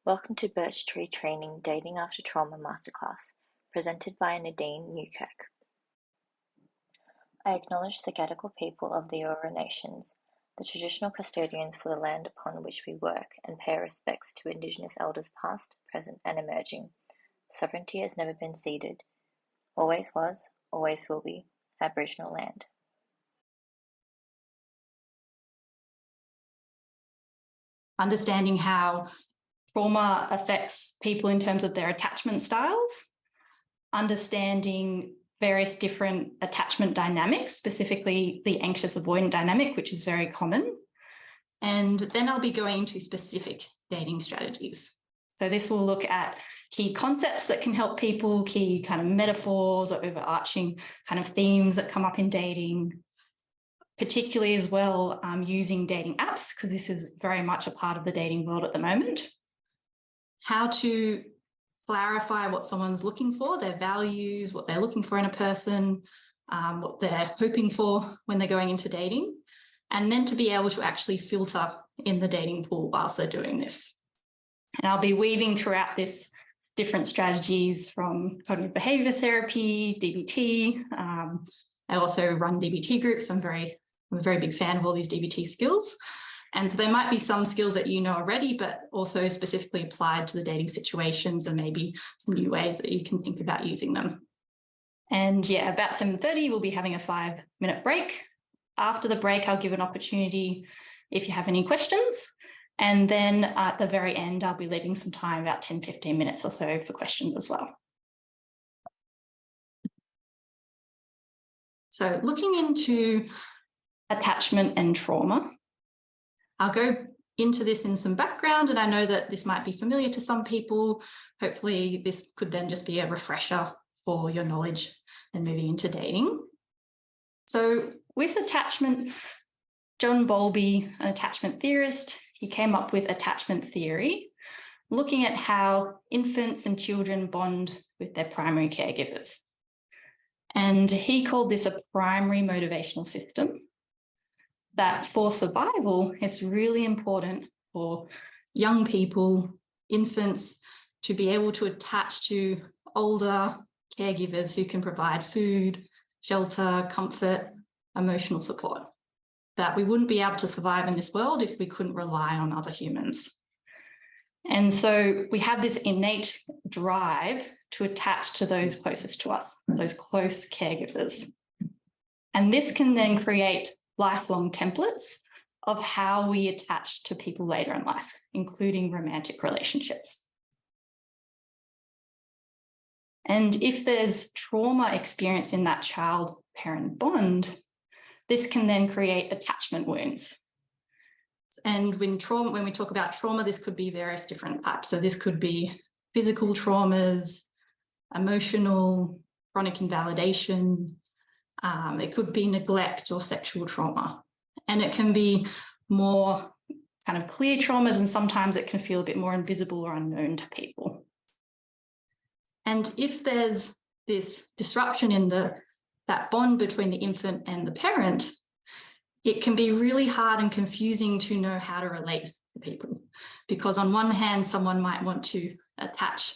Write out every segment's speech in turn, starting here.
Welcome to Birch Tree Training Dating After Trauma Masterclass, presented by Nadine Newkirk. I acknowledge the Gadigal people of the Eora Nations, the traditional custodians for the land upon which we work, and pay our respects to Indigenous elders past, present, and emerging. Sovereignty has never been ceded. Always was, always will be, Aboriginal land. Understanding how trauma affects people in terms of their attachment styles, understanding various different attachment dynamics, specifically the anxious avoidant dynamic, which is very common. And then I'll be going into specific dating strategies. So this will look at key concepts that can help people, key kind of metaphors or overarching kind of themes that come up in dating, particularly as well using dating apps, because this is very much a part of the dating world at the moment. How to clarify what someone's looking for, their values, what they're looking for in a person, what they're hoping for when they're going into dating, and then to be able to actually filter in the dating pool whilst they're doing this. And I'll be weaving throughout this different strategies from cognitive behavior therapy, DBT. I also run DBT groups. I'm a very big fan of all these DBT skills. And so there might be some skills that you know already, but also specifically applied to the dating situations and maybe some new ways that you can think about using them. And yeah, about 7:30, we'll be having a 5-minute break. After the break, I'll give an opportunity if you have any questions. And then at the very end, I'll be leaving some time, about 10-15 minutes or so, for questions as well. So looking into attachment and trauma, I'll go into this in some background, and I know that this might be familiar to some people. Hopefully this could then just be a refresher for your knowledge and moving into dating. So with attachment, John Bowlby, an attachment theorist, he came up with attachment theory, looking at how infants and children bond with their primary caregivers. And he called this a primary motivational system, that for survival, it's really important for young people, infants, to be able to attach to older caregivers who can provide food, shelter, comfort, emotional support. That we wouldn't be able to survive in this world if we couldn't rely on other humans. And so we have this innate drive to attach to those closest to us, those close caregivers. And this can then create lifelong templates of how we attach to people later in life, including romantic relationships. And if there's trauma experience in that child-parent bond, this can then create attachment wounds. And when we talk about trauma, this could be various different types. So this could be physical traumas, emotional, chronic invalidation. It could be neglect or sexual trauma. And it can be more kind of clear traumas, and sometimes it can feel a bit more invisible or unknown to people. And if there's this disruption in that bond between the infant and the parent, it can be really hard and confusing to know how to relate to people. Because on one hand, someone might want to attach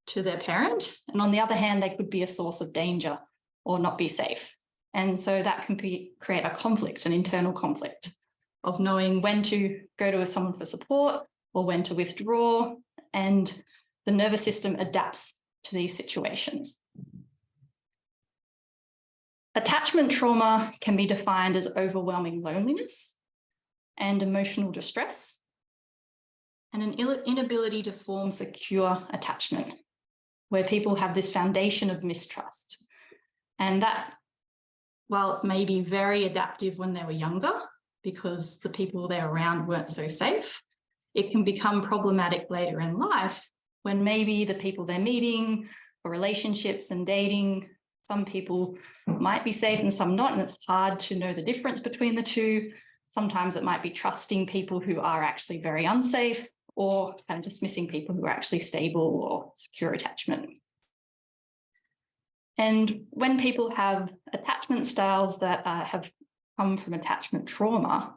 to their parent, and on the other hand, they could be a source of danger or not be safe. And so that can create a conflict, an internal conflict of knowing when to go to someone for support or when to withdraw. And the nervous system adapts to these situations. Attachment trauma can be defined as overwhelming loneliness and emotional distress, and an inability to form secure attachment, where people have this foundation of mistrust. And that, while it may be very adaptive when they were younger, because the people they're around weren't so safe, it can become problematic later in life when maybe the people they're meeting for relationships and dating, some people might be safe and some not, and it's hard to know the difference between the two. Sometimes it might be trusting people who are actually very unsafe, or kind of dismissing people who are actually stable or secure attachment. And when people have attachment styles that have come from attachment trauma,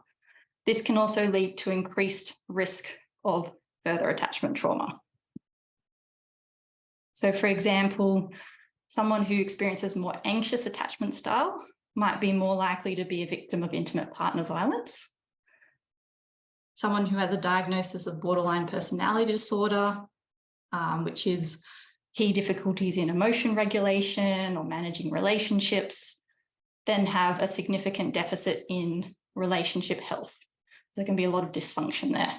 this can also lead to increased risk of further attachment trauma. So, for example, someone who experiences more anxious attachment style might be more likely to be a victim of intimate partner violence. Someone who has a diagnosis of borderline personality disorder, which is key difficulties in emotion regulation or managing relationships, then have a significant deficit in relationship health. So there can be a lot of dysfunction there.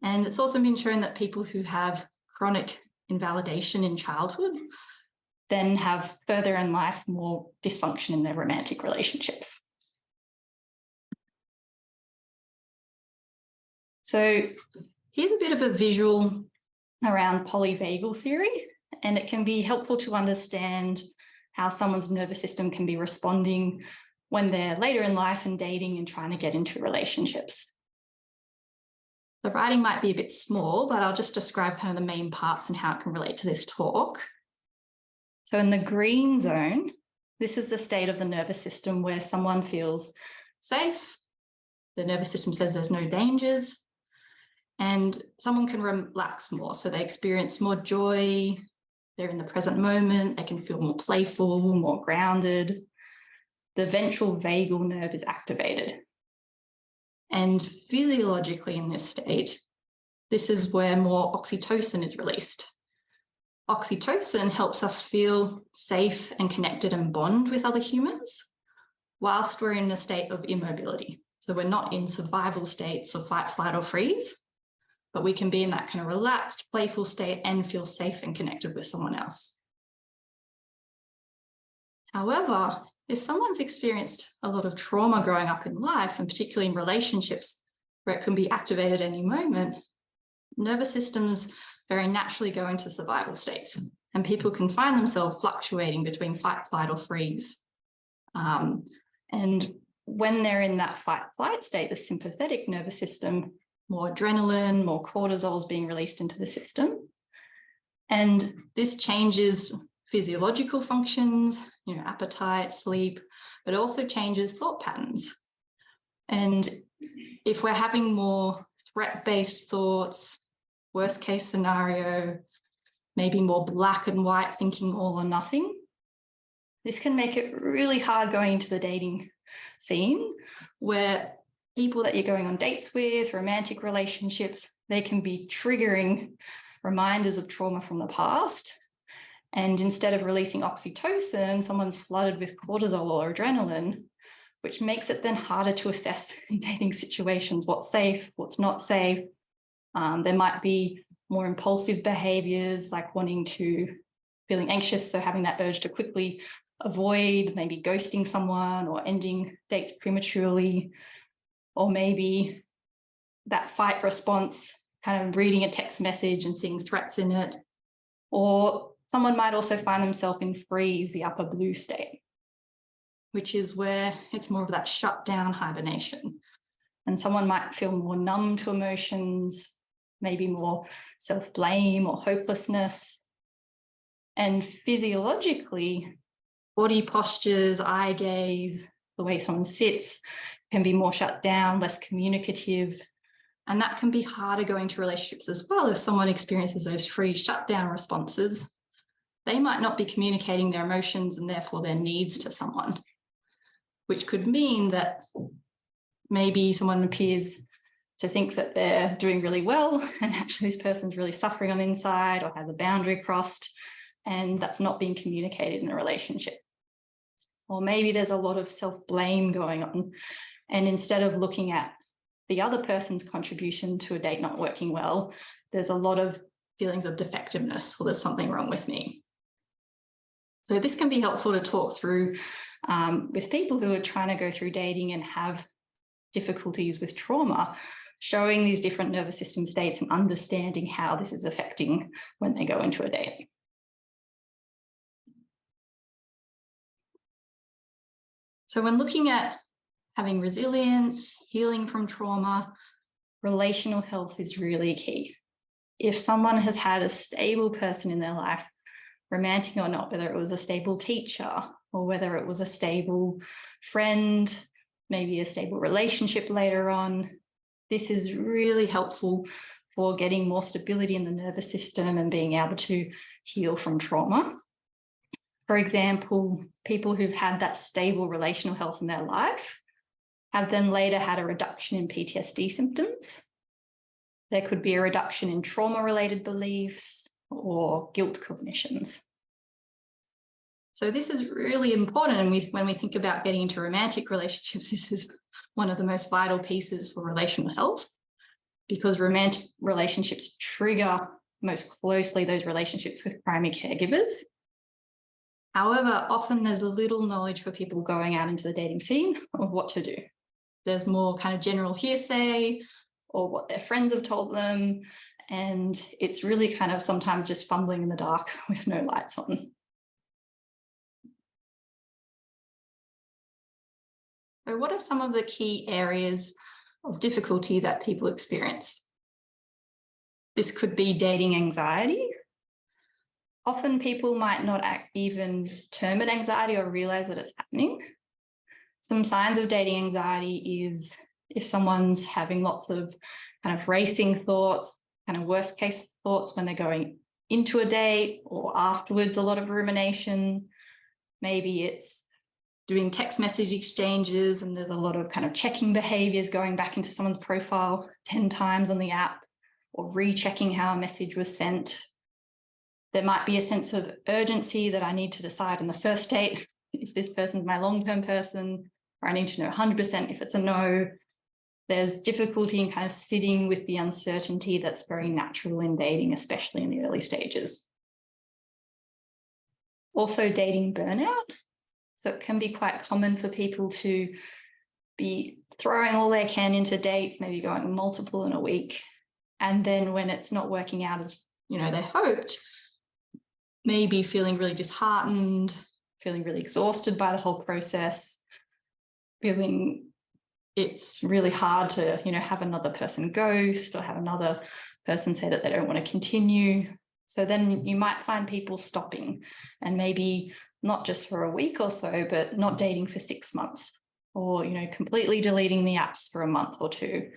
And it's also been shown that people who have chronic invalidation in childhood then have further in life more dysfunction in their romantic relationships. So here's a bit of a visual around polyvagal theory, and it can be helpful to understand how someone's nervous system can be responding when they're later in life and dating and trying to get into relationships. The writing might be a bit small, but I'll just describe kind of the main parts and how it can relate to this talk. So in the green zone, this is the state of the nervous system where someone feels safe. The nervous system says there's no dangers, and someone can relax more. So they experience more joy. They're in the present moment. They can feel more playful, more grounded. The ventral vagal nerve is activated. And physiologically in this state, this is where more oxytocin is released. Oxytocin helps us feel safe and connected and bond with other humans whilst we're in a state of immobility. So we're not in survival states of fight, flight, or freeze, but we can be in that kind of relaxed, playful state and feel safe and connected with someone else. However, if someone's experienced a lot of trauma growing up in life, and particularly in relationships where it can be activated at any moment, nervous systems very naturally go into survival states, and people can find themselves fluctuating between fight, flight, or freeze. And when they're in that fight-flight state, the sympathetic nervous system, more adrenaline, more cortisol is being released into the system. And this changes physiological functions, appetite, sleep, but also changes thought patterns. And if we're having more threat-based thoughts, worst case scenario, maybe more black and white thinking, all or nothing, this can make it really hard going into the dating scene, where people that you're going on dates with, romantic relationships, they can be triggering reminders of trauma from the past. And instead of releasing oxytocin, someone's flooded with cortisol or adrenaline, which makes it then harder to assess in dating situations what's safe, what's not safe. There might be more impulsive behaviors like feeling anxious, so having that urge to quickly avoid, maybe ghosting someone or ending dates prematurely, or maybe that fight response, kind of reading a text message and seeing threats in it. Or someone might also find themselves in freeze, the upper blue state, which is where it's more of that shutdown hibernation. And someone might feel more numb to emotions, maybe more self-blame or hopelessness. And physiologically, body postures, eye gaze, the way someone sits can be more shut down, less communicative. And that can be harder going to relationships as well. If someone experiences those freeze shutdown responses, they might not be communicating their emotions and therefore their needs to someone, which could mean that maybe someone appears to think that they're doing really well, and actually this person's really suffering on the inside or has a boundary crossed, and that's not being communicated in a relationship. Or maybe there's a lot of self-blame going on, and instead of looking at the other person's contribution to a date not working well, there's a lot of feelings of defectiveness, or there's something wrong with me. So this can be helpful to talk through with people who are trying to go through dating and have difficulties with trauma, showing these different nervous system states and understanding how this is affecting when they go into a date. So when looking at having resilience, healing from trauma, relational health is really key. If someone has had a stable person in their life, romantic or not, whether it was a stable teacher or whether it was a stable friend, maybe a stable relationship later on, this is really helpful for getting more stability in the nervous system and being able to heal from trauma. For example, people who've had that stable relational health in their life have then later had a reduction in PTSD symptoms. There could be a reduction in trauma-related beliefs or guilt cognitions. So this is really important. And when we think about getting into romantic relationships, this is one of the most vital pieces for relational health, because romantic relationships trigger most closely those relationships with primary caregivers. However, often there's little knowledge for people going out into the dating scene of what to do. There's more kind of general hearsay or what their friends have told them. And it's really kind of sometimes just fumbling in the dark with no lights on. So what are some of the key areas of difficulty that people experience? This could be dating anxiety. Often people might not even term it anxiety or realize that it's happening. Some signs of dating anxiety is if someone's having lots of kind of racing thoughts, kind of worst case thoughts when they're going into a date or afterwards, a lot of rumination. Maybe it's doing text message exchanges and there's a lot of kind of checking behaviors, going back into someone's profile 10 times on the app or rechecking how a message was sent. There might be a sense of urgency that I need to decide in the first date if this person's my long-term person, or I need to know 100% if it's a no. There's difficulty in kind of sitting with the uncertainty that's very natural in dating, especially in the early stages. Also, dating burnout. So it can be quite common for people to be throwing all they can into dates, maybe going multiple in a week. And then when it's not working out as they hoped, maybe feeling really disheartened, feeling really exhausted by the whole process, feeling it's really hard to, have another person ghost or have another person say that they don't want to continue. So then you might find people stopping and maybe not just for a week or so, but not dating for 6 months or, completely deleting the apps for a month or two.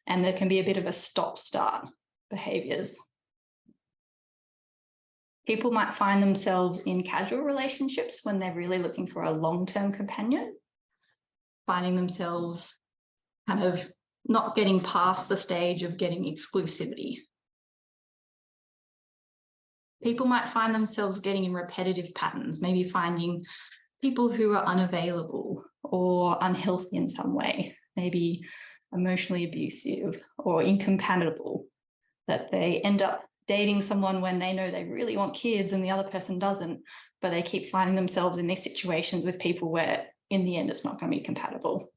And there can be a bit of a stop-start behaviors. People might find themselves in casual relationships when they're really looking for a long-term companion, finding themselves kind of not getting past the stage of getting exclusivity. People might find themselves getting in repetitive patterns, maybe finding people who are unavailable or unhealthy in some way, maybe emotionally abusive or incompatible, that they end up dating someone when they know they really want kids and the other person doesn't, but they keep finding themselves in these situations with people where in the end it's not going to be compatible.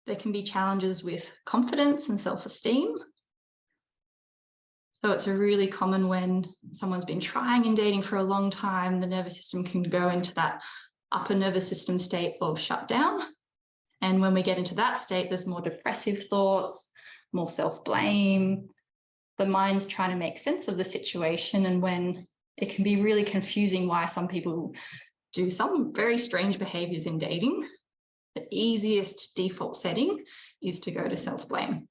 There can be challenges with confidence and self-esteem. So it's a really common when someone's been trying and dating for a long time, the nervous system can go into that upper nervous system state of shutdown. And when we get into that state, there's more depressive thoughts, more self-blame. The mind's trying to make sense of the situation, and when it can be really confusing why some people do some very strange behaviors in dating, the easiest default setting is to go to self-blame.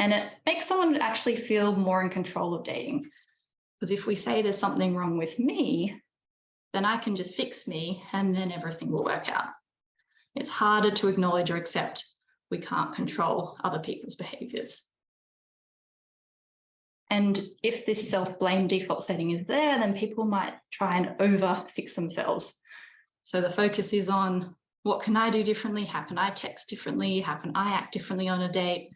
And it makes someone actually feel more in control of dating. Because if we say there's something wrong with me, then I can just fix me and then everything will work out. It's harder to acknowledge or accept we can't control other people's behaviors. And if this self-blame default setting is there, then people might try and over-fix themselves. So the focus is on what can I do differently? How can I text differently? How can I act differently on a date?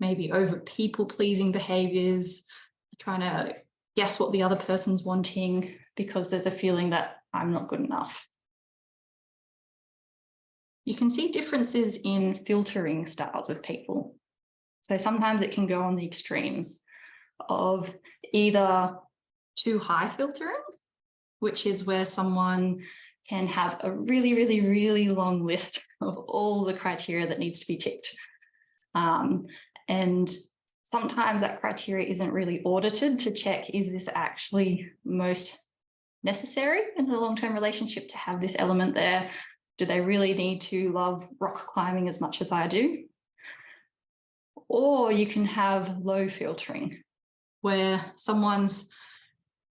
Maybe over people-pleasing behaviors, trying to guess what the other person's wanting because there's a feeling that I'm not good enough. You can see differences in filtering styles with people. So sometimes it can go on the extremes of either too high filtering, which is where someone can have a really, really, really long list of all the criteria that needs to be ticked. And sometimes that criteria isn't really audited to check, is this actually most necessary in a long-term relationship to have this element there? Do they really need to love rock climbing as much as I do? Or you can have low filtering, where someone's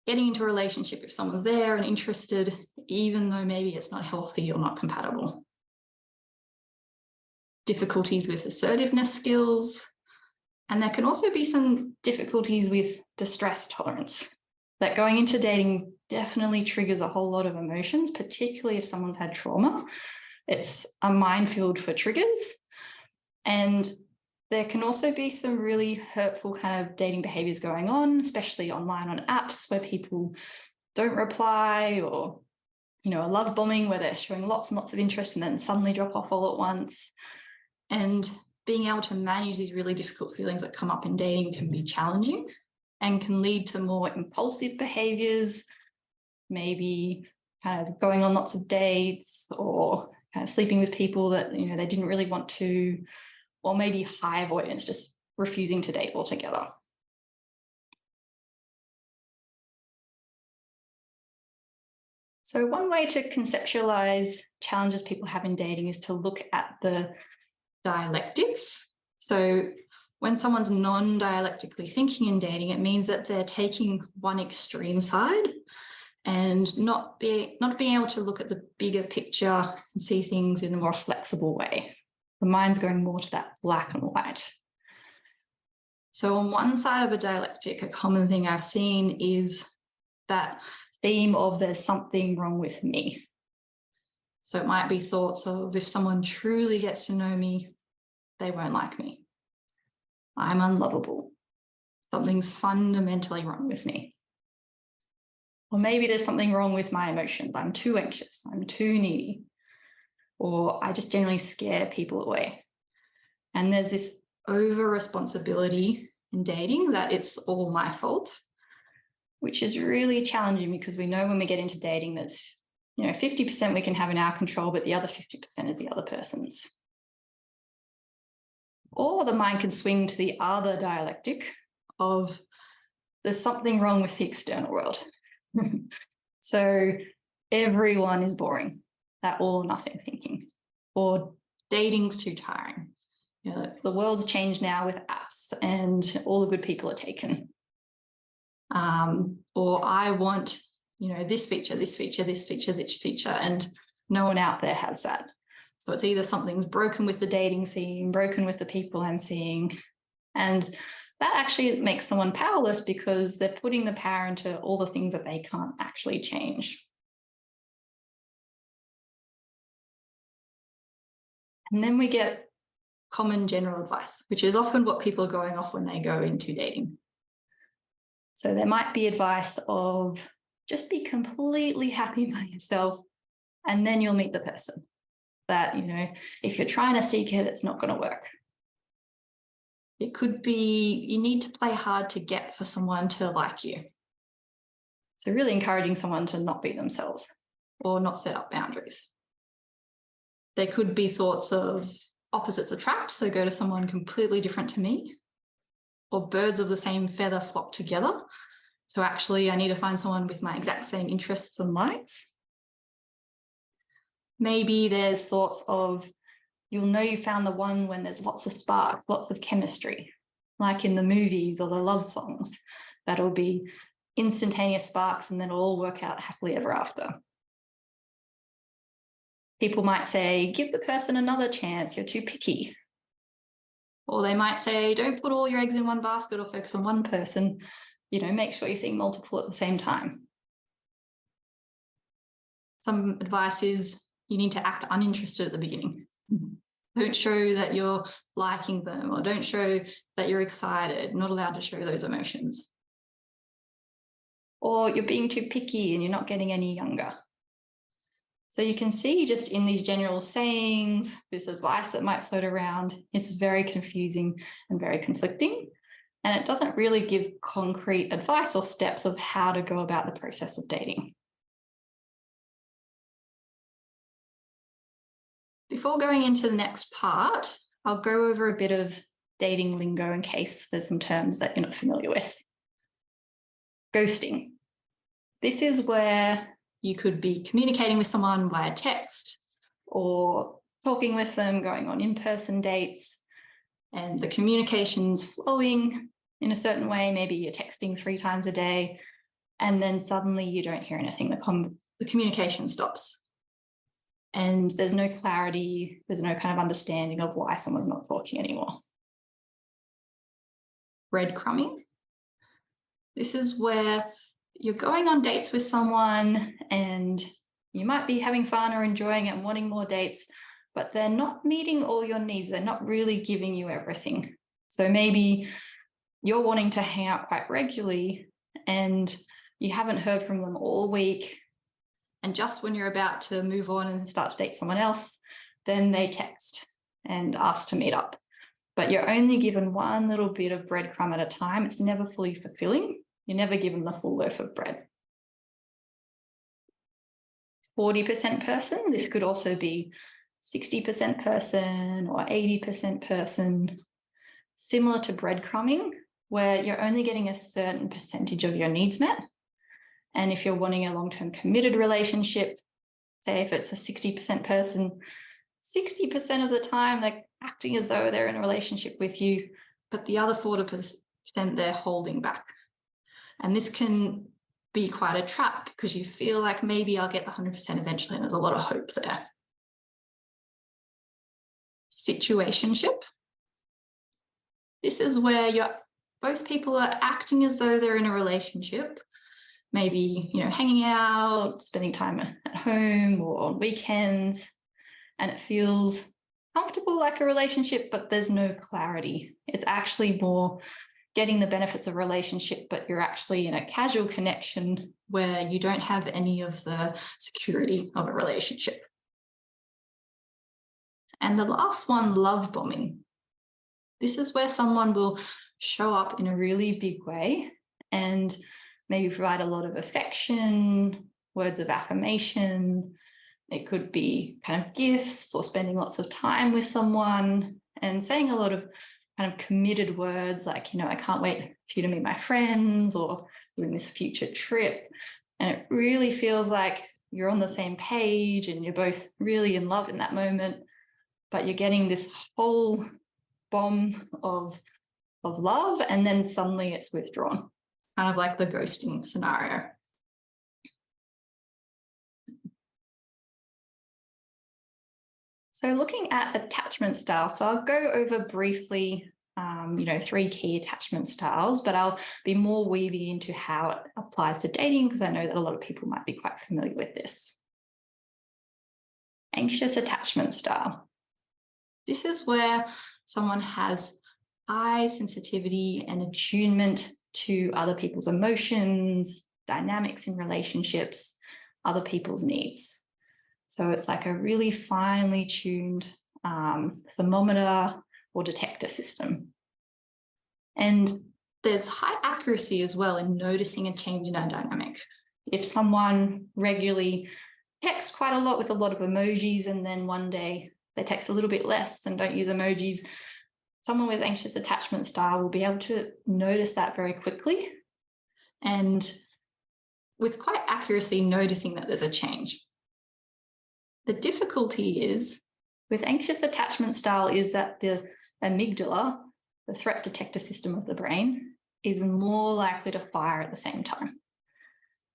getting into a relationship if someone's there and interested, even though maybe it's not healthy or not compatible. Difficulties with assertiveness skills. And there can also be some difficulties with distress tolerance. That going into dating definitely triggers a whole lot of emotions, particularly if someone's had trauma. It's a minefield for triggers. And there can also be some really hurtful kind of dating behaviors going on, especially online on apps where people don't reply, or, a love bombing where they're showing lots and lots of interest and then suddenly drop off all at once. And being able to manage these really difficult feelings that come up in dating can be challenging and can lead to more impulsive behaviors, maybe kind of going on lots of dates or kind of sleeping with people that, they didn't really want to, or maybe high avoidance, just refusing to date altogether. So one way to conceptualize challenges people have in dating is to look at the dialectics. So when someone's non-dialectically thinking in dating, it means that they're taking one extreme side and not being able to look at the bigger picture and see things in a more flexible way. The mind's going more to that black and white. So on one side of a dialectic, a common thing I've seen is that theme of there's something wrong with me. So it might be thoughts of, if someone truly gets to know me, they won't like me. I'm unlovable. Something's fundamentally wrong with me. Or maybe there's something wrong with my emotions. I'm too anxious. I'm too needy. Or I just generally scare people away. And there's this over responsibility in dating that it's all my fault, which is really challenging because we know when we get into dating that's 50% we can have in our control, but the other 50% is the other person's. Or the mind can swing to the other dialectic of there's something wrong with the external world. So everyone is boring, that all or nothing thinking, or dating's too tiring. The world's changed now with apps and all the good people are taken. Or I want, this feature, this feature, this feature, this feature, and no one out there has that. So it's either something's broken with the dating scene, broken with the people I'm seeing, and that actually makes someone powerless because they're putting the power into all the things that they can't actually change. And then we get common general advice, which is often what people are going off when they go into dating. So there might be advice of just be completely happy by yourself and then you'll meet the person. That, if you're trying to seek it, it's not going to work. It could be you need to play hard to get for someone to like you. So really encouraging someone to not be themselves or not set up boundaries. There could be thoughts of opposites attract, so go to someone completely different to me, or birds of the same feather flock together. So actually I need to find someone with my exact same interests and likes. Maybe there's thoughts of you'll know you found the one when there's lots of sparks, lots of chemistry, like in the movies or the love songs. That'll be instantaneous sparks and then it'll all work out happily ever after. People might say, give the person another chance, you're too picky. Or they might say, don't put all your eggs in one basket or focus on one person, make sure you're seeing multiple at the same time. Some advice is you need to act uninterested at the beginning. Don't show that you're liking them, or don't show that you're excited, not allowed to show those emotions. Or you're being too picky and you're not getting any younger. So you can see just in these general sayings, this advice that might float around, it's very confusing and very conflicting. And it doesn't really give concrete advice or steps of how to go about the process of dating. Before going into the next part, I'll go over a bit of dating lingo in case there's some terms that you're not familiar with. Ghosting. This is where you could be communicating with someone via text or talking with them, going on in-person dates, and the communication's flowing in a certain way. Maybe you're texting 3 times a day, and then suddenly you don't hear anything. The communication stops. And there's no clarity, there's no kind of understanding of why someone's not talking anymore. Breadcrumbing. This is where you're going on dates with someone and you might be having fun or enjoying it and wanting more dates, but they're not meeting all your needs. They're not really giving you everything. So maybe you're wanting to hang out quite regularly and you haven't heard from them all week. And just when you're about to move on and start to date someone else, then they text and ask to meet up. But you're only given one little bit of breadcrumb at a time. It's never fully fulfilling. You're never given the full loaf of bread. 40% person, this could also be 60% person or 80% person. Similar to breadcrumbing, where you're only getting a certain percentage of your needs met. And if you're wanting a long-term committed relationship, say if it's a 60% person, 60% of the time they're acting as though they're in a relationship with you, but the other 40% they're holding back. And this can be quite a trap because you feel like maybe I'll get the 100% eventually, and there's a lot of hope there. Situationship. This is where both people are acting as though they're in a relationship. Maybe, hanging out, spending time at home or on weekends, and it feels comfortable like a relationship, but there's no clarity. It's actually more getting the benefits of a relationship, but you're actually in a casual connection where you don't have any of the security of a relationship. And the last one, love bombing. This is where someone will show up in a really big way and maybe provide a lot of affection, words of affirmation. It could be kind of gifts or spending lots of time with someone and saying a lot of kind of committed words like, I can't wait for you to meet my friends or doing this future trip. And it really feels like you're on the same page and you're both really in love in that moment, but you're getting this whole bomb of love and then suddenly it's withdrawn. Kind of like the ghosting scenario. So looking at attachment styles, so I'll go over briefly, 3 key attachment styles, but I'll be more weaving into how it applies to dating because I know that a lot of people might be quite familiar with this. Anxious attachment style. This is where someone has high sensitivity and attunement to other people's emotions, dynamics in relationships, other people's needs. So it's like a really finely tuned thermometer or detector system. And there's high accuracy as well in noticing a change in our dynamic. If someone regularly texts quite a lot with a lot of emojis and then one day they text a little bit less and don't use emojis, someone with anxious attachment style will be able to notice that very quickly and with quite accuracy noticing that there's a change. The difficulty is with anxious attachment style is that the amygdala, the threat detector system of the brain, is more likely to fire at the same time.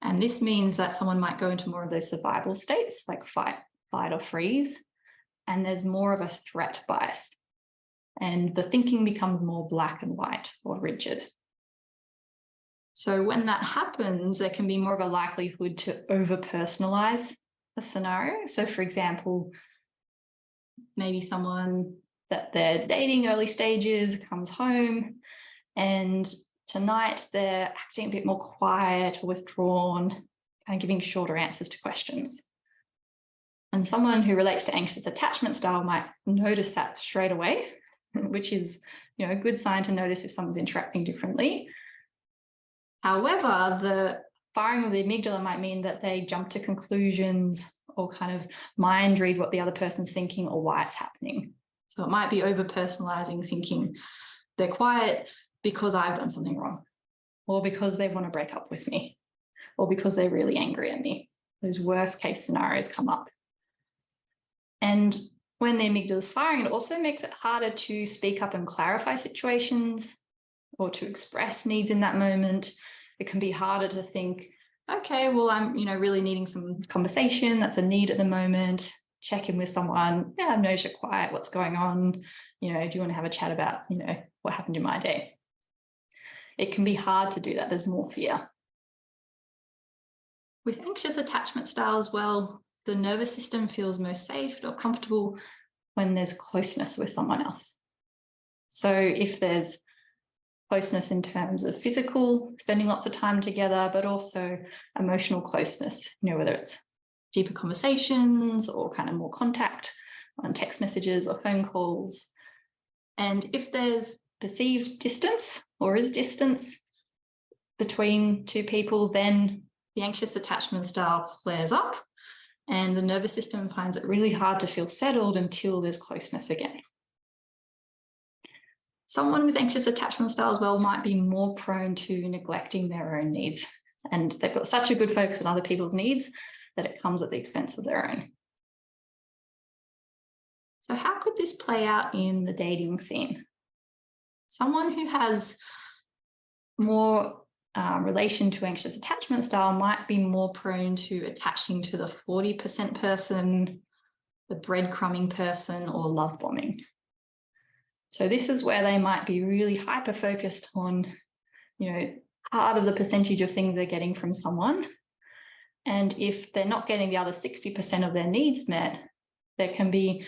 And this means that someone might go into more of those survival states like fight, flight or freeze, and there's more of a threat bias. And the thinking becomes more black and white or rigid. So when that happens, there can be more of a likelihood to over-personalize a scenario. So for example, maybe someone that they're dating early stages comes home and tonight they're acting a bit more quiet or withdrawn, kind of giving shorter answers to questions. And someone who relates to anxious attachment style might notice that straight away, which is, a good sign to notice if someone's interacting differently. However, the firing of the amygdala might mean that they jump to conclusions or kind of mind read what the other person's thinking or why it's happening. So it might be over-personalizing, thinking they're quiet because I've done something wrong, or because they want to break up with me, or because they're really angry at me. Those worst case scenarios come up. And when the amygdala is firing, it also makes it harder to speak up and clarify situations or to express needs in that moment. It can be harder to think, okay, well, I'm, really needing some conversation. That's a need at the moment. Check in with someone. Yeah, I've noticed you're quiet. What's going on? Do you want to have a chat about, what happened in my day? It can be hard to do that. There's more fear. With anxious attachment style as well, the nervous system feels most safe or comfortable when there's closeness with someone else. So if there's closeness in terms of physical, spending lots of time together, but also emotional closeness, whether it's deeper conversations or kind of more contact on text messages or phone calls. And if there's perceived distance or is distance between two people, then the anxious attachment style flares up and the nervous system finds it really hard to feel settled until there's closeness again. Someone with anxious attachment style as well might be more prone to neglecting their own needs. And they've got such a good focus on other people's needs that it comes at the expense of their own. So how could this play out in the dating scene? Someone who has more relation to anxious attachment style might be more prone to attaching to the 40% person, the breadcrumbing person, or love bombing. So this is where they might be really hyper-focused on, part of the percentage of things they're getting from someone. And if they're not getting the other 60% of their needs met, there can be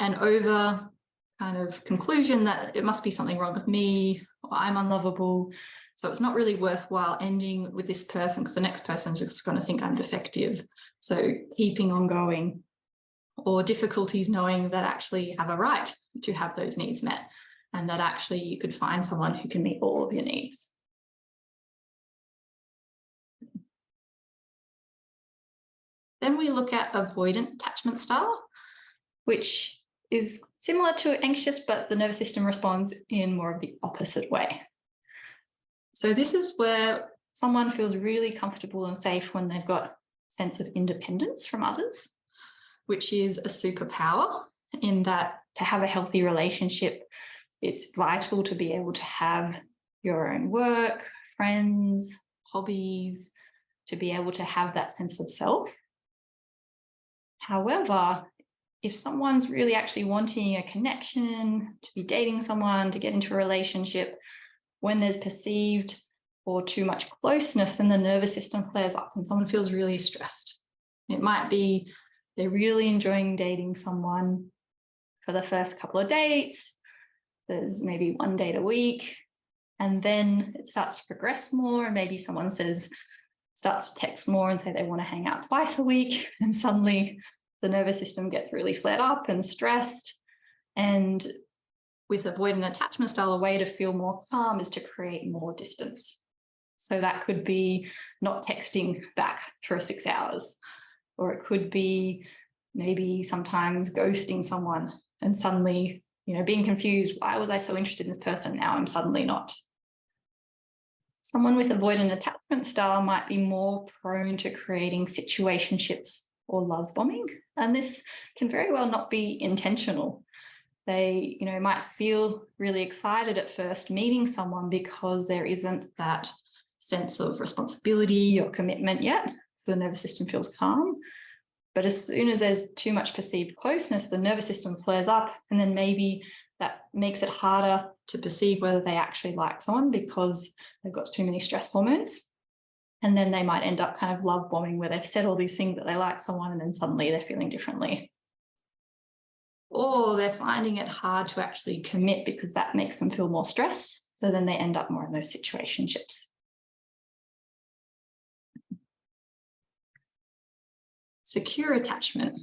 an over kind of conclusion that it must be something wrong with me, or I'm unlovable. So it's not really worthwhile ending with this person because the next person's just going to think I'm defective. So keeping on going, or difficulties knowing that actually you have a right to have those needs met and that actually you could find someone who can meet all of your needs. Then we look at avoidant attachment style, which is similar to anxious, but the nervous system responds in more of the opposite way. So this is where someone feels really comfortable and safe when they've got a sense of independence from others, which is a superpower in that to have a healthy relationship, it's vital to be able to have your own work, friends, hobbies, to be able to have that sense of self. However, if someone's really actually wanting a connection, to be dating someone, to get into a relationship, when there's perceived or too much closeness, then the nervous system flares up and someone feels really stressed. It might be they're really enjoying dating someone for the first couple of dates. There's maybe one date a week, and then it starts to progress more, and maybe someone starts to text more and say they want to hang out twice a week, and suddenly the nervous system gets really flared up and stressed. And with avoidant attachment style, a way to feel more calm is to create more distance. So that could be not texting back for 6 hours, or it could be maybe sometimes ghosting someone and suddenly, being confused. Why was I so interested in this person? Now I'm suddenly not. Someone with avoidant attachment style might be more prone to creating situationships or love bombing. And this can very well not be intentional. They, might feel really excited at first meeting someone because there isn't that sense of responsibility or commitment yet. So the nervous system feels calm. But as soon as there's too much perceived closeness, the nervous system flares up, and then maybe that makes it harder to perceive whether they actually like someone because they've got too many stress hormones. And then they might end up kind of love bombing where they've said all these things that they like someone and then suddenly they're feeling differently. Or they're finding it hard to actually commit because that makes them feel more stressed. So then they end up more in those situationships. Secure attachment.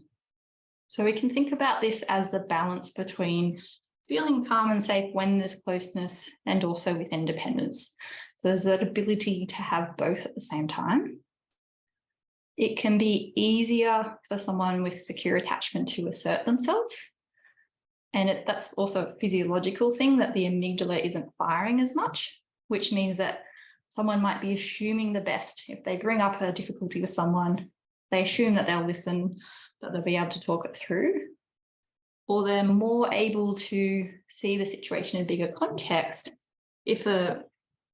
So we can think about this as the balance between feeling calm and safe when there's closeness and also with independence. So there's that ability to have both at the same time. It can be easier for someone with secure attachment to assert themselves. And that's also a physiological thing, that the amygdala isn't firing as much, which means that someone might be assuming the best. If they bring up a difficulty with someone, they assume that they'll listen, that they'll be able to talk it through. or they're more able to see the situation in a bigger context. If a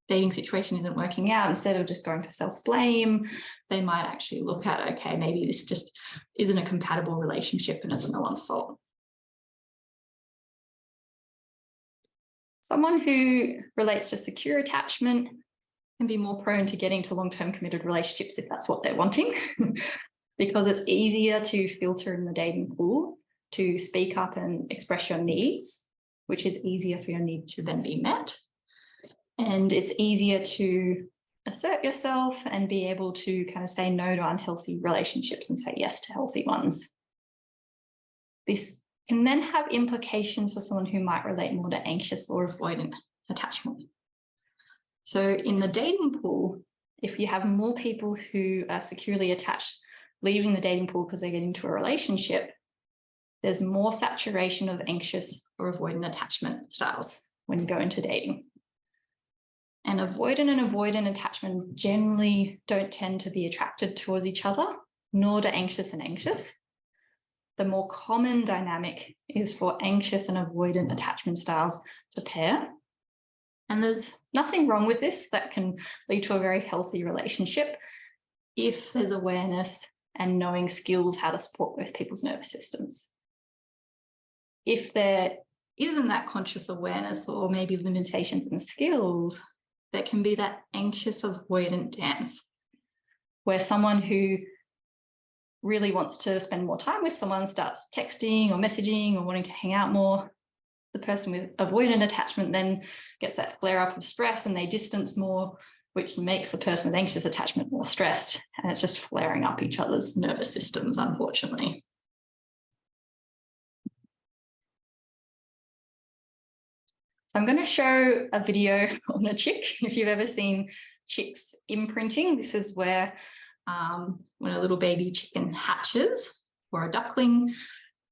dating situation isn't working out, instead of just going to self-blame, they might actually look at, okay, maybe this just isn't a compatible relationship and it's no one's fault. Someone who relates to secure attachment can be more prone to getting to long-term committed relationships if that's what they're wanting, because it's easier to filter in the dating pool, to speak up and express your needs, which is easier for your need to then be met. And it's easier to assert yourself and be able to kind of say no to unhealthy relationships and say yes to healthy ones. This can then have implications for someone who might relate more to anxious or avoidant attachment. So in the dating pool, if you have more people who are securely attached leaving the dating pool because they get into a relationship, there's more saturation of anxious or avoidant attachment styles when you go into dating. And avoidant attachment generally don't tend to be attracted towards each other, nor do anxious and anxious. The more common dynamic is for anxious and avoidant attachment styles to pair. And there's nothing wrong with this. That can lead to a very healthy relationship if there's awareness and knowing skills how to support both people's nervous systems. If there isn't that conscious awareness or maybe limitations in skills, there can be that anxious avoidant dance where someone who really wants to spend more time with someone starts texting or messaging or wanting to hang out more. The person with avoidant attachment then gets that flare up of stress and they distance more, which makes the person with anxious attachment more stressed. And it's just flaring up each other's nervous systems, unfortunately. So I'm going to show a video on a chick. If you've ever seen chicks imprinting, this is where when a little baby chicken hatches or a duckling,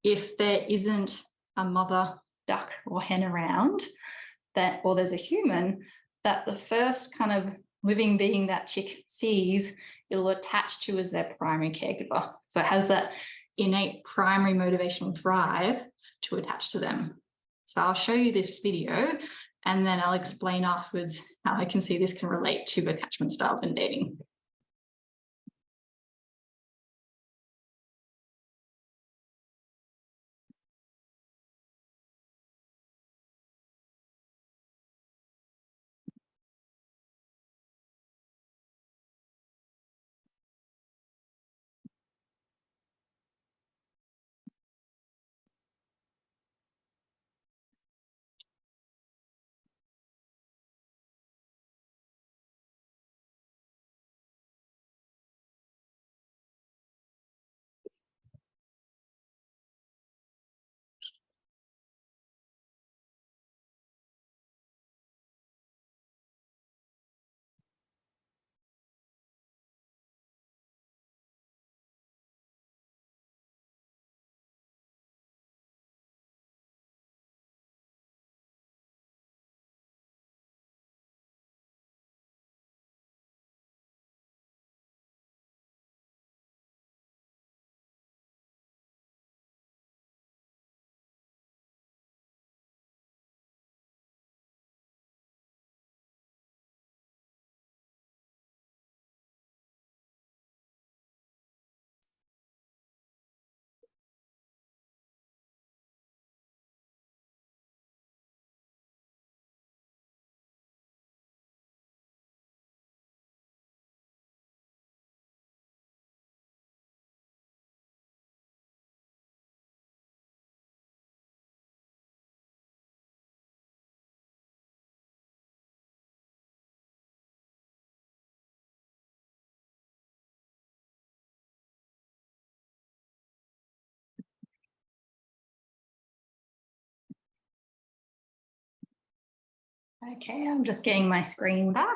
if there isn't a mother duck or hen around, that, or there's a human, that the first kind of living being that chick sees, it'll attach to as their primary caregiver. So it has that innate primary motivational drive to attach to them. So I'll show you this video and then I'll explain afterwards how I can see this can relate to attachment styles in dating. Okay, I'm just getting my screen back.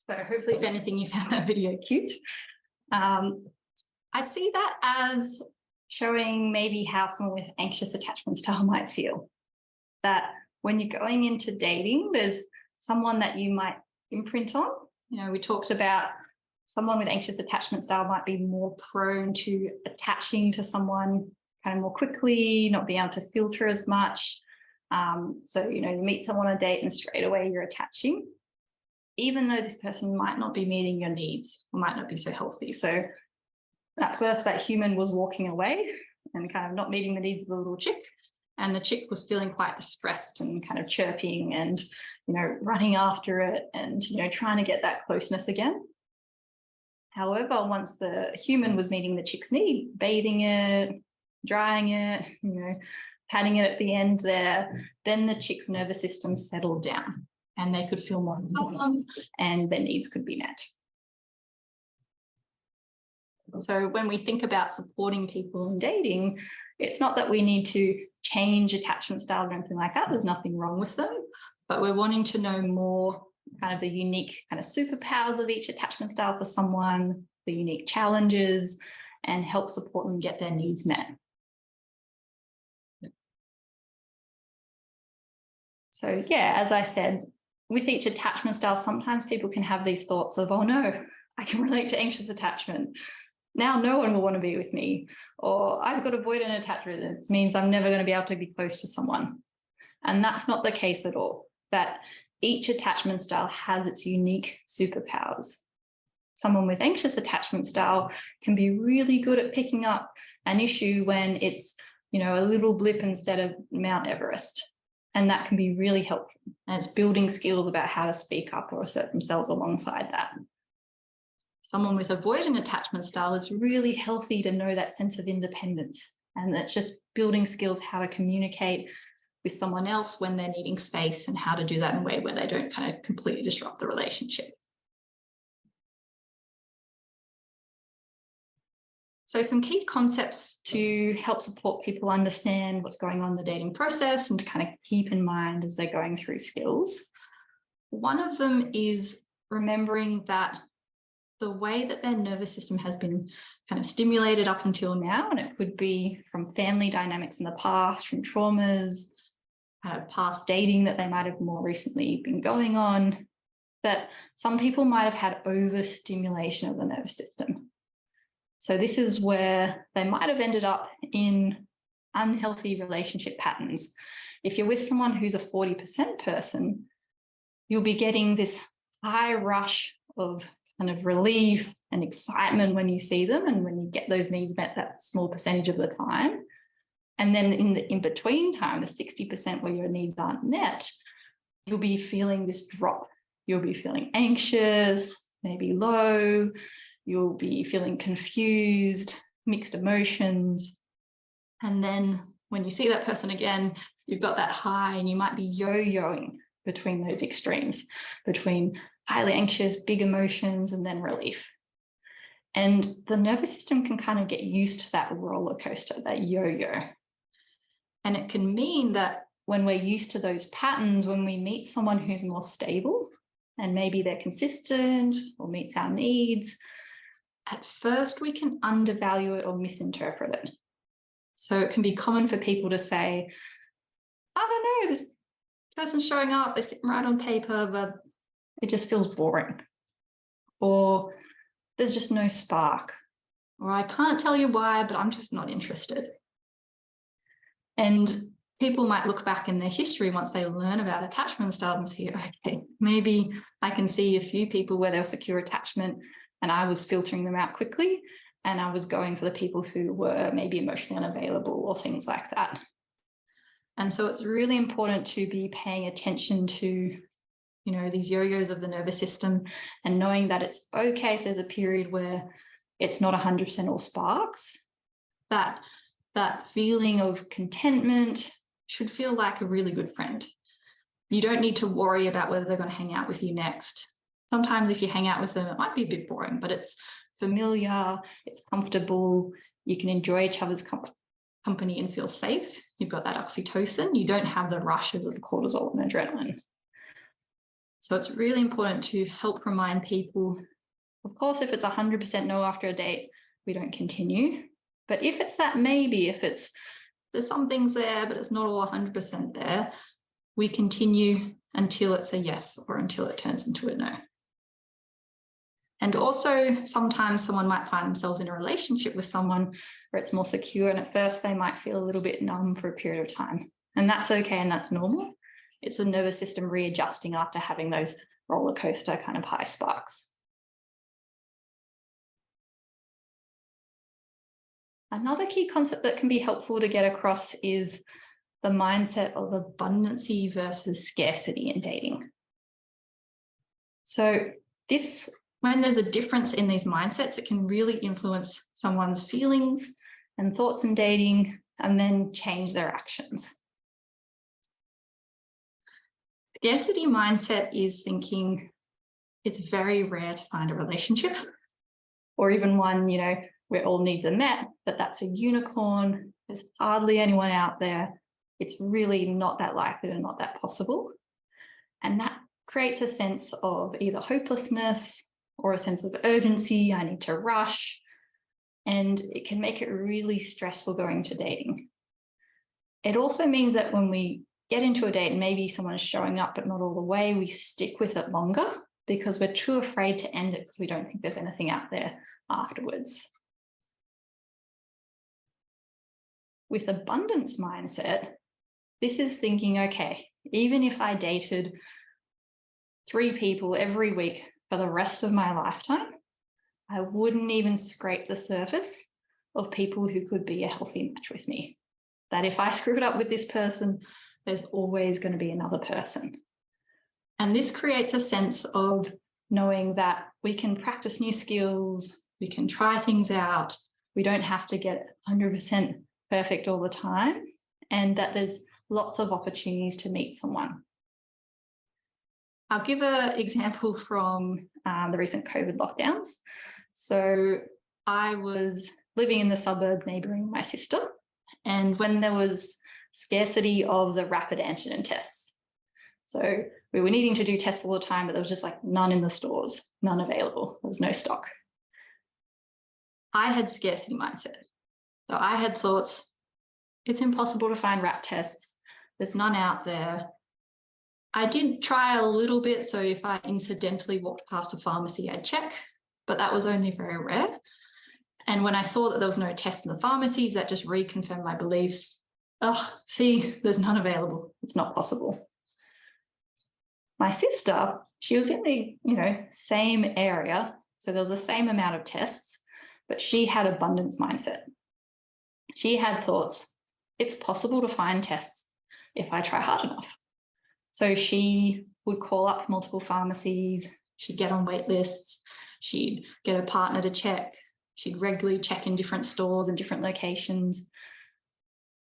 So hopefully, if anything, you found that video cute. I see that as showing maybe how someone with anxious attachment style might feel. That when you're going into dating, there's someone that you might imprint on. You know, we talked about someone with anxious attachment style might be more prone to attaching to someone kind of more quickly, not being able to filter as much. So, you know, you meet someone on a date and straight away you're attaching, even though this person might not be meeting your needs or might not be so healthy. So at first that human was walking away and kind of not meeting the needs of the little chick. And the chick was feeling quite distressed and kind of chirping and, you know, running after it and, you know, trying to get that closeness again. However, once the human was meeting the chick's need, bathing it, drying it, you know, patting it at the end there, then the chick's nervous system settled down and they could feel more calm and their needs could be met. So when we think about supporting people in dating, it's not that we need to change attachment style or anything like that. There's nothing wrong with them, but we're wanting to know more kind of the unique kind of superpowers of each attachment style for someone, the unique challenges, and help support them get their needs met. So yeah, as I said, with each attachment style, sometimes people can have these thoughts of, oh no, I can relate to anxious attachment. Now no one will want to be with me, or I've got avoidant attachment. It means I'm never going to be able to be close to someone. And that's not the case at all. That each attachment style has its unique superpowers. Someone with anxious attachment style can be really good at picking up an issue when it's, you know, a little blip instead of Mount Everest. And that can be really helpful. And it's building skills about how to speak up or assert themselves alongside that. Someone with avoidant attachment style is really healthy to know that sense of independence. And that's just building skills how to communicate with someone else when they're needing space and how to do that in a way where they don't kind of completely disrupt the relationship. So some key concepts to help support people understand what's going on in the dating process and to kind of keep in mind as they're going through skills. One of them is remembering that the way that their nervous system has been kind of stimulated up until now, and it could be from family dynamics in the past, from traumas, kind of past dating that they might have more recently been going on, that some people might have had overstimulation of the nervous system. So this is where they might have ended up in unhealthy relationship patterns. If you're with someone who's a 40% person, you'll be getting this high rush of kind of relief and excitement when you see them and when you get those needs met that small percentage of the time. And then in the in-between time, the 60% where your needs aren't met, you'll be feeling this drop. You'll be feeling anxious, maybe low, you'll be feeling confused, mixed emotions. And then when you see that person again, you've got that high and you might be yo-yoing between those extremes, between highly anxious, big emotions, and then relief. And the nervous system can kind of get used to that roller coaster, that yo-yo. And it can mean that when we're used to those patterns, when we meet someone who's more stable, and maybe they're consistent or meets our needs, at first we can undervalue it or misinterpret it. So it can be common for people to say, I don't know, this person's showing up, they're sitting right on paper, but it just feels boring. Or there's just no spark. Or I can't tell you why, but I'm just not interested. And people might look back in their history once they learn about attachment styles and see, okay, maybe I can see a few people where there was secure attachment and I was filtering them out quickly and I was going for the people who were maybe emotionally unavailable or things like that. And so it's really important to be paying attention to, you know, these yo-yos of the nervous system and knowing that it's okay if there's a period where it's not 100% all sparks, that feeling of contentment should feel like a really good friend. You don't need to worry about whether they're going to hang out with you next. Sometimes if you hang out with them, it might be a bit boring, but it's familiar, it's comfortable, you can enjoy each other's company and feel safe. You've got that oxytocin. You don't have the rushes of the cortisol and adrenaline. So it's really important to help remind people, of course, if it's 100% no after a date, we don't continue. But if it's that maybe, if it's there's some things there, but it's not all 100% there, we continue until it's a yes or until it turns into a no. And also sometimes someone might find themselves in a relationship with someone where it's more secure, and at first they might feel a little bit numb for a period of time. And that's okay, and that's normal. It's the nervous system readjusting after having those roller coaster kind of high sparks. Another key concept that can be helpful to get across is the mindset of abundancy versus scarcity in dating. So when there's a difference in these mindsets, it can really influence someone's feelings and thoughts in dating and then change their actions. Scarcity mindset is thinking it's very rare to find a relationship or even one, where all needs are met, but that's a unicorn. There's hardly anyone out there. It's really not that likely or not that possible. And that creates a sense of either hopelessness or a sense of urgency. I need to rush. And it can make it really stressful going to dating. It also means that when we get into a date and maybe someone is showing up but not all the way, we stick with it longer because we're too afraid to end it because we don't think there's anything out there afterwards. With abundance mindset, this is thinking, okay, even if I dated 3 people every week for the rest of my lifetime, I wouldn't even scrape the surface of people who could be a healthy match with me. That if I screwed up with this person, there's always going to be another person. And this creates a sense of knowing that we can practice new skills, we can try things out, we don't have to get 100% perfect all the time, and that there's lots of opportunities to meet someone. I'll give an example from the recent COVID lockdowns. So I was living in the suburb neighbouring my sister, and when there was scarcity of the rapid antigen tests. So we were needing to do tests all the time, but there was just like none in the stores, none available. There was no stock. I had scarcity mindset. So I had thoughts, it's impossible to find RAT tests. There's none out there. I did try a little bit. So if I incidentally walked past a pharmacy, I'd check, but that was only very rare. And when I saw that there was no test in the pharmacies, that just reconfirmed my beliefs. Oh, see, there's none available. It's not possible. My sister, she was in the, same area. So there was the same amount of tests, but she had abundance mindset. She had thoughts, it's possible to find tests if I try hard enough. So she would call up multiple pharmacies, she'd get on wait lists, she'd get a partner to check, she'd regularly check in different stores and different locations.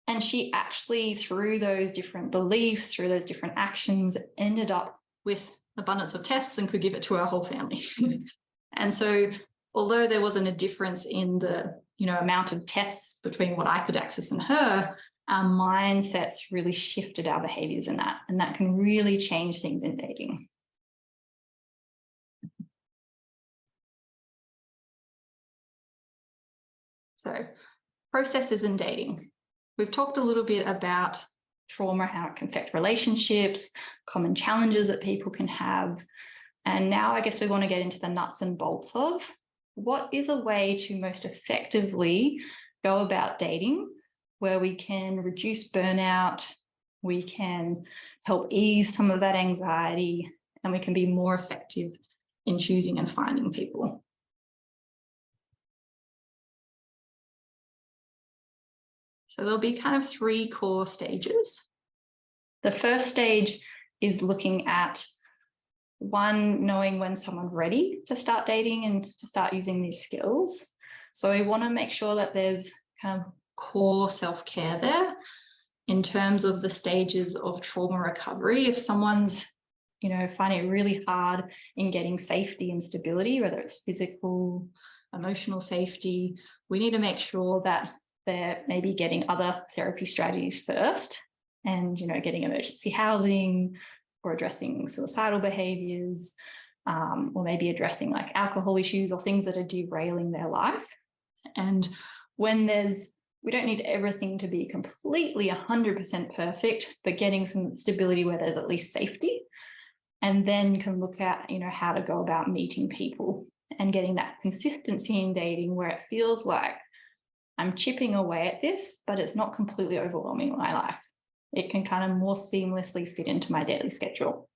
And she actually, through those different beliefs, through those different actions, ended up with abundance of tests and could give it to our whole family. And so although there wasn't a difference in the amount of tests between what I could access and her, our mindsets really shifted our behaviors in that, and that can really change things in dating. So, processes in dating. We've talked a little bit about trauma, how it can affect relationships, common challenges that people can have. And now I guess we want to get into the nuts and bolts of what is a way to most effectively go about dating where we can reduce burnout, we can help ease some of that anxiety, and we can be more effective in choosing and finding people. So there'll be kind of 3 core stages. The first stage is looking at, 1, knowing when someone's ready to start dating and to start using these skills. So we want to make sure that there's kind of core self-care there in terms of the stages of trauma recovery. If someone's, finding it really hard in getting safety and stability, whether it's physical, emotional safety, we need to make sure that they're maybe getting other therapy strategies first and, getting emergency housing or addressing suicidal behaviors, or maybe addressing like alcohol issues or things that are derailing their life. And when We don't need everything to be completely 100% perfect, but getting some stability where there's at least safety, and then can look at, how to go about meeting people and getting that consistency in dating where it feels like I'm chipping away at this, but it's not completely overwhelming my life. It can kind of more seamlessly fit into my daily schedule.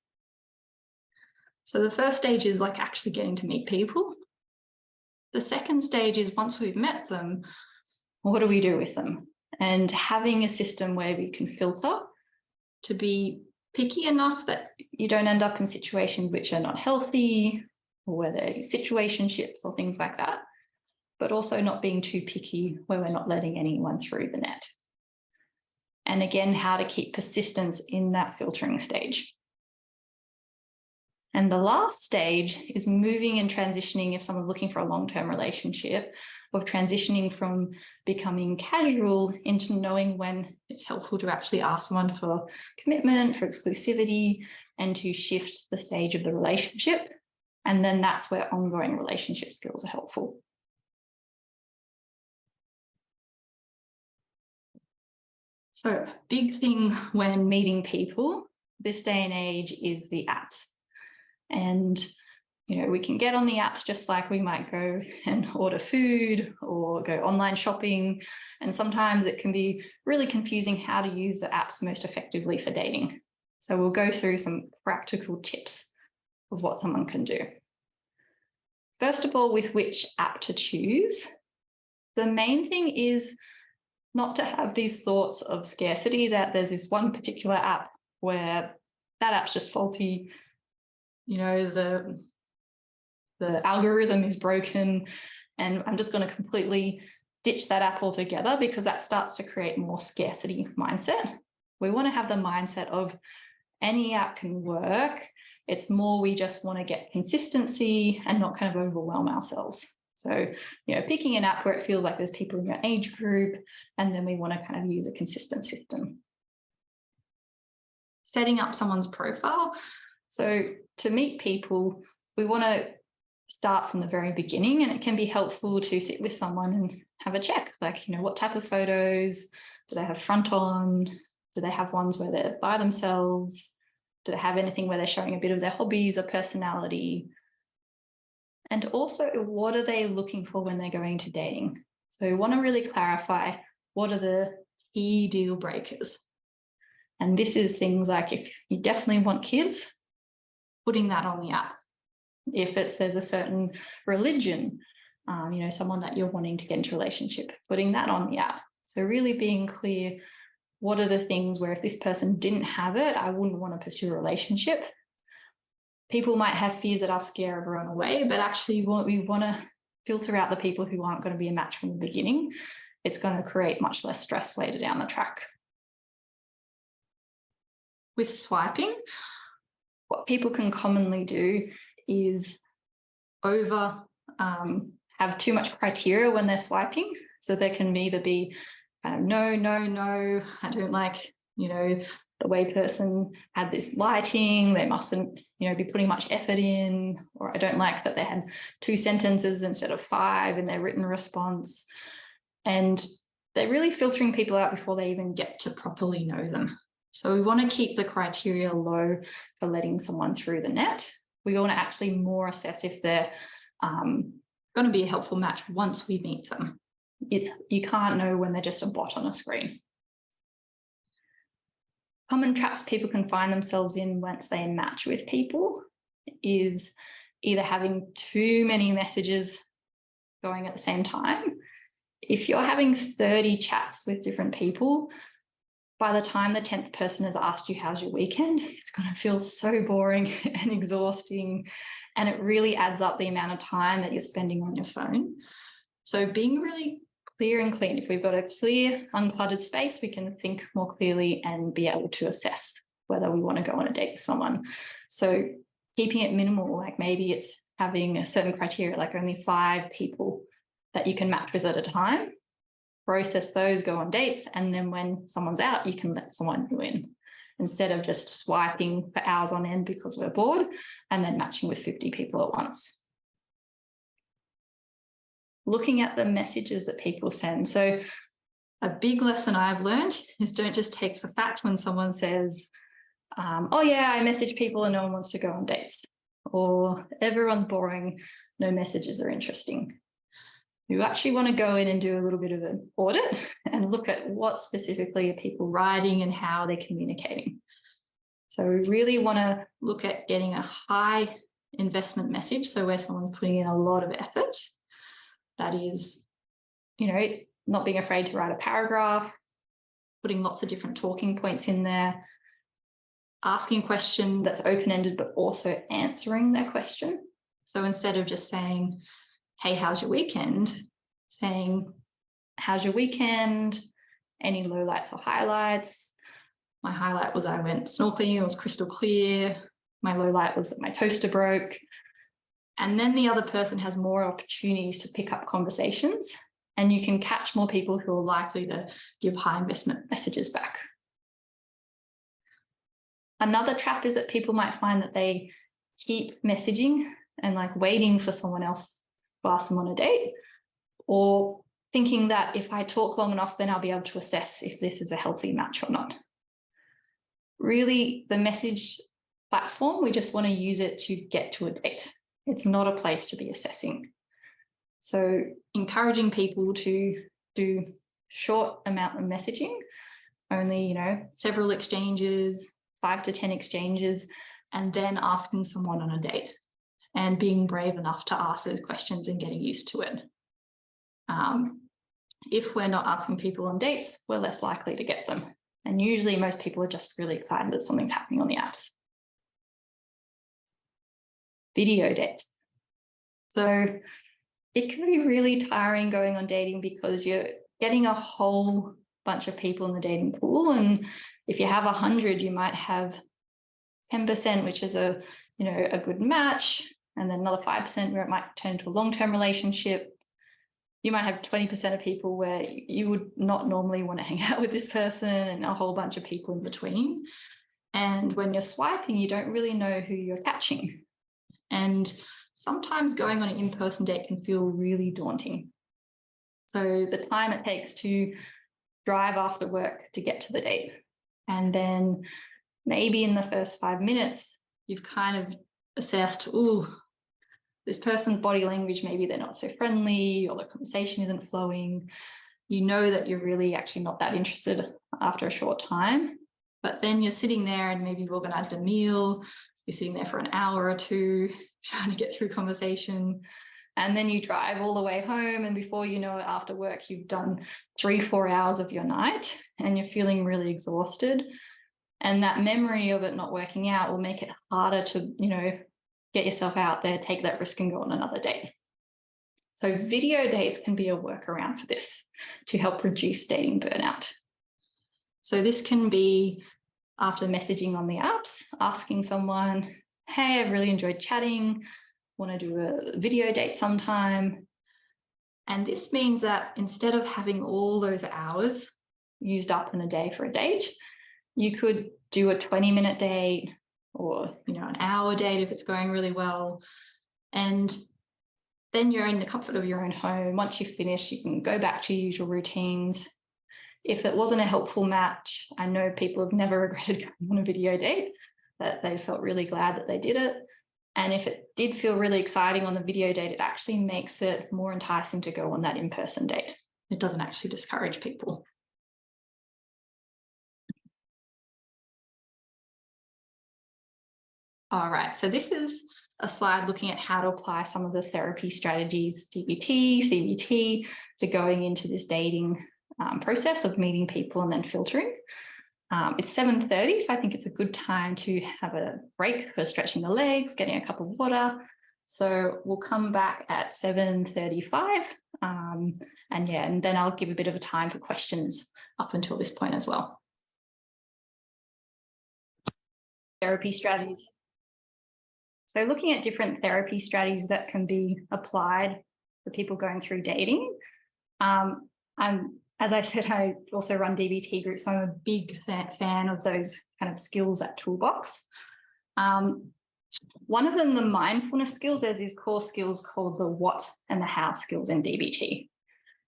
So the first stage is like actually getting to meet people. The second stage is once we've met them, what do we do with them? And having a system where we can filter to be picky enough that you don't end up in situations which are not healthy, or where they're situationships or things like that, but also not being too picky where we're not letting anyone through the net. And again, how to keep persistence in that filtering stage. And the last stage is moving and transitioning, if someone's looking for a long-term relationship, of transitioning from becoming casual into knowing when it's helpful to actually ask someone for commitment, for exclusivity, and to shift the stage of the relationship. And then that's where ongoing relationship skills are helpful. So big thing when meeting people this day and age is the apps. And, we can get on the apps just like we might go and order food or go online shopping. And sometimes it can be really confusing how to use the apps most effectively for dating. So we'll go through some practical tips of what someone can do. First of all, with which app to choose. The main thing is not to have these thoughts of scarcity, that there's this one particular app where that app's just faulty. The algorithm is broken and I'm just going to completely ditch that app altogether, because that starts to create more scarcity mindset. We want to have the mindset of any app can work. It's more we just want to get consistency and not kind of overwhelm ourselves. So, picking an app where it feels like there's people in your age group, and then we want to kind of use a consistent system. Setting up someone's profile. So to meet people, we want to start from the very beginning, and it can be helpful to sit with someone and have a check, like, what type of photos, do they have front on? Do they have ones where they're by themselves? Do they have anything where they're showing a bit of their hobbies or personality? And also, what are they looking for when they're going to dating? So we want to really clarify what are the key deal breakers. And this is things like, if you definitely want kids, putting that on the app. If it says a certain religion, someone that you're wanting to get into a relationship, putting that on the app. So really being clear, what are the things where if this person didn't have it, I wouldn't want to pursue a relationship. People might have fears that I'll scare everyone away, but actually we want to filter out the people who aren't going to be a match from the beginning. It's going to create much less stress later down the track. With swiping, what people can commonly do is have too much criteria when they're swiping. So there can either be no, I don't like, the way person had this lighting, they mustn't, be putting much effort in, or I don't like that they had 2 sentences instead of 5 in their written response. And they're really filtering people out before they even get to properly know them. So we want to keep the criteria low for letting someone through the net. We want to actually more assess if they're going to be a helpful match once we meet them. You can't know when they're just a bot on a screen. Common traps people can find themselves in once they match with people is either having too many messages going at the same time. If you're having 30 chats with different people, by the time the 10th person has asked you, how's your weekend? It's going to feel so boring and exhausting. And it really adds up the amount of time that you're spending on your phone. So being really clear and clean. If we've got a clear, uncluttered space, we can think more clearly and be able to assess whether we want to go on a date with someone. So keeping it minimal, like maybe it's having a certain criteria, like only 5 people that you can match with at a time. Process those, go on dates, and then when someone's out, you can let someone new in, instead of just swiping for hours on end because we're bored and then matching with 50 people at once. Looking at the messages that people send. So a big lesson I've learned is don't just take for fact when someone says, oh yeah, I message people and no one wants to go on dates, or everyone's boring, no messages are interesting. You actually want to go in and do a little bit of an audit and look at what specifically are people writing and how they're communicating. So we really want to look at getting a high investment message, so where someone's putting in a lot of effort. That is, not being afraid to write a paragraph, putting lots of different talking points in there, asking a question that's open-ended, but also answering their question. So instead of just saying, hey, how's your weekend? Saying, how's your weekend? Any lowlights or highlights? My highlight was I went snorkeling, it was crystal clear. My lowlight was that my toaster broke. And then the other person has more opportunities to pick up conversations, and you can catch more people who are likely to give high investment messages back. Another trap is that people might find that they keep messaging and waiting for someone else to ask them on a date, or thinking that if I talk long enough, then I'll be able to assess if this is a healthy match or not. Really, the message platform, we just want to use it to get to a date. It's not a place to be assessing. So encouraging people to do short amount of messaging, only, several exchanges, 5 to 10 exchanges, and then asking someone on a date and being brave enough to ask those questions and getting used to it. If we're not asking people on dates, we're less likely to get them. And usually most people are just really excited that something's happening on the apps. Video dates. So it can be really tiring going on dating because you're getting a whole bunch of people in the dating pool. And if you have 100, you might have 10%, which is a good match, and then another 5% where it might turn into a long-term relationship. You might have 20% of people where you would not normally want to hang out with this person, and a whole bunch of people in between. And when you're swiping, you don't really know who you're catching. And sometimes going on an in-person date can feel really daunting. So the time it takes to drive after work to get to the date, and then maybe in the first 5 minutes, you've kind of assessed, this person's body language, maybe they're not so friendly, or the conversation isn't flowing. You know that you're really actually not that interested after a short time. But then you're sitting there and maybe you've organized a meal, you're sitting there for an hour or two, trying to get through conversation. And then you drive all the way home, and before you know it, after work, you've done 3-4 hours of your night and you're feeling really exhausted. And that memory of it not working out will make it harder to, get yourself out there, take that risk and go on another date. So video dates can be a workaround for this to help reduce dating burnout. So this can be after messaging on the apps, asking someone, hey, I've really enjoyed chatting, want to do a video date sometime. And this means that instead of having all those hours used up in a day for a date, you could do a 20-minute date, or an hour date if it's going really well. And then you're in the comfort of your own home. Once you finish, you can go back to your usual routines. If it wasn't a helpful match, I know people have never regretted going on a video date, that they felt really glad that they did it. And if it did feel really exciting on the video date, it actually makes it more enticing to go on that in-person date. It doesn't actually discourage people. All right, so this is a slide looking at how to apply some of the therapy strategies, DBT, CBT, to going into this dating process of meeting people and then filtering. It's 7:30, so I think it's a good time to have a break for stretching the legs, getting a cup of water. So we'll come back at 7:35, and then I'll give a bit of a time for questions up until this point as well. Therapy strategies. So looking at different therapy strategies that can be applied for people going through dating. As I said, I also run DBT groups, so I'm a big fan of those kind of skills at Toolbox. One of them, the mindfulness skills, there's these core skills called the what and the how skills in DBT.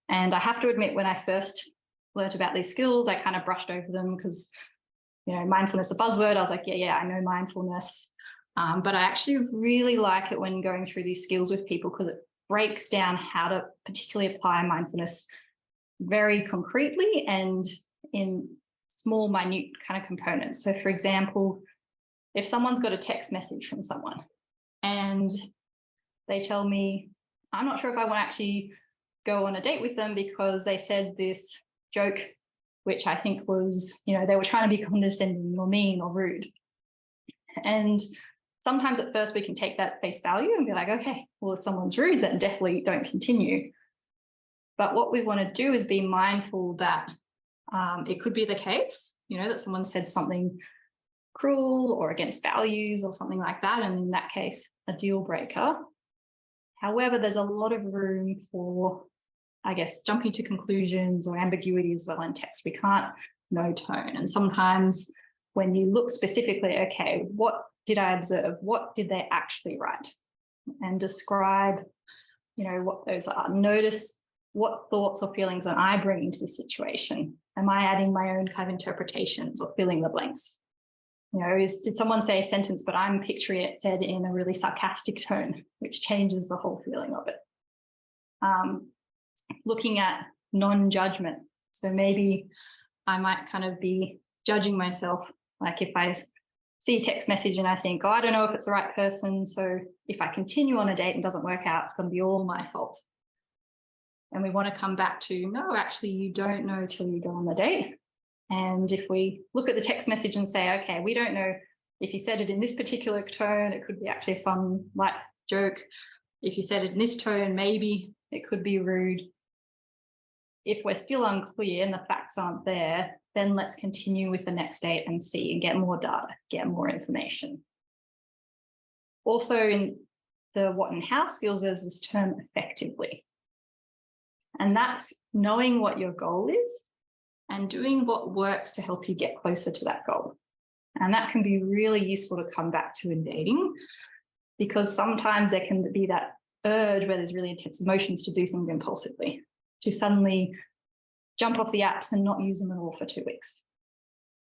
And I have to admit, when I first learnt about these skills, I kind of brushed over them because, you know, mindfulness is a buzzword. I was like, yeah, I know mindfulness. But I actually really like it when going through these skills with people because it breaks down how to particularly apply mindfulness very concretely and in small, minute kind of components. So, for example, if someone's got a text message from someone and they tell me, I'm not sure if I want to actually go on a date with them because they said this joke, which I think was, you know, they were trying to be condescending or mean or rude. And sometimes at first we can take that face value and be like, okay, well, if someone's rude, then definitely don't continue. But what we want to do is be mindful that it could be the case, you know, that someone said something cruel or against values or something like that. And in that case, a deal breaker. However, there's a lot of room for, I guess, jumping to conclusions or ambiguity as well in text. We can't know tone. And sometimes when you look specifically, okay, what did I observe? What did they actually write? And describe, you know, what those are. Notice what thoughts or feelings am I bringing to the situation? Am I adding my own kind of interpretations or filling the blanks? You know, did someone say a sentence, but I'm picturing it said in a really sarcastic tone, which changes the whole feeling of it. Looking at non-judgment. So maybe I might kind of be judging myself. Like if I see a text message and I think, oh, I don't know if it's the right person. So if I continue on a date and doesn't work out, it's going to be all my fault. And we want to come back to, no, actually, you don't know till you go on the date. And if we look at the text message and say, okay, we don't know if you said it in this particular tone, it could be actually a fun, light joke. If you said it in this tone, maybe it could be rude. If we're still unclear and the facts aren't there, then let's continue with the next date and see and get more data, get more information. Also in the what and how skills, there's this term effectively. And that's knowing what your goal is and doing what works to help you get closer to that goal. And that can be really useful to come back to in dating because sometimes there can be that urge where there's really intense emotions to do things impulsively, to suddenly jump off the apps and not use them at all for 2 weeks.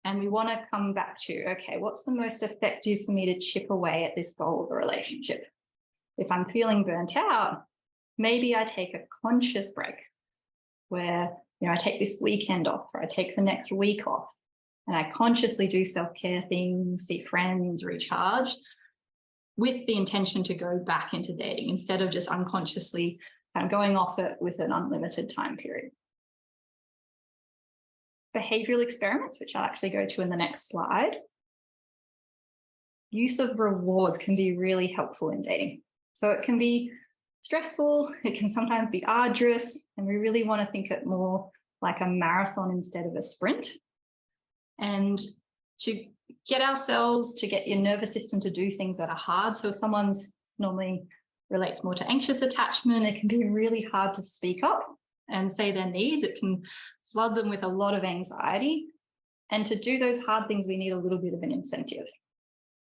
And we want to come back to, okay, what's the most effective for me to chip away at this goal of a relationship? If I'm feeling burnt out, maybe I take a conscious break where, you know, I take this weekend off or I take the next week off and I consciously do self-care things, see friends, recharge with the intention to go back into dating instead of just unconsciously kind of going off it with an unlimited time period. Behavioral experiments, which I'll actually go to in the next slide. Use of rewards can be really helpful in dating. So it can be stressful, it can sometimes be arduous, and we really want to think it more like a marathon instead of a sprint. And to get ourselves, to get your nervous system to do things that are hard. So if someone's normally relates more to anxious attachment, it can be really hard to speak up and say their needs. It can flood them with a lot of anxiety. And to do those hard things, we need a little bit of an incentive.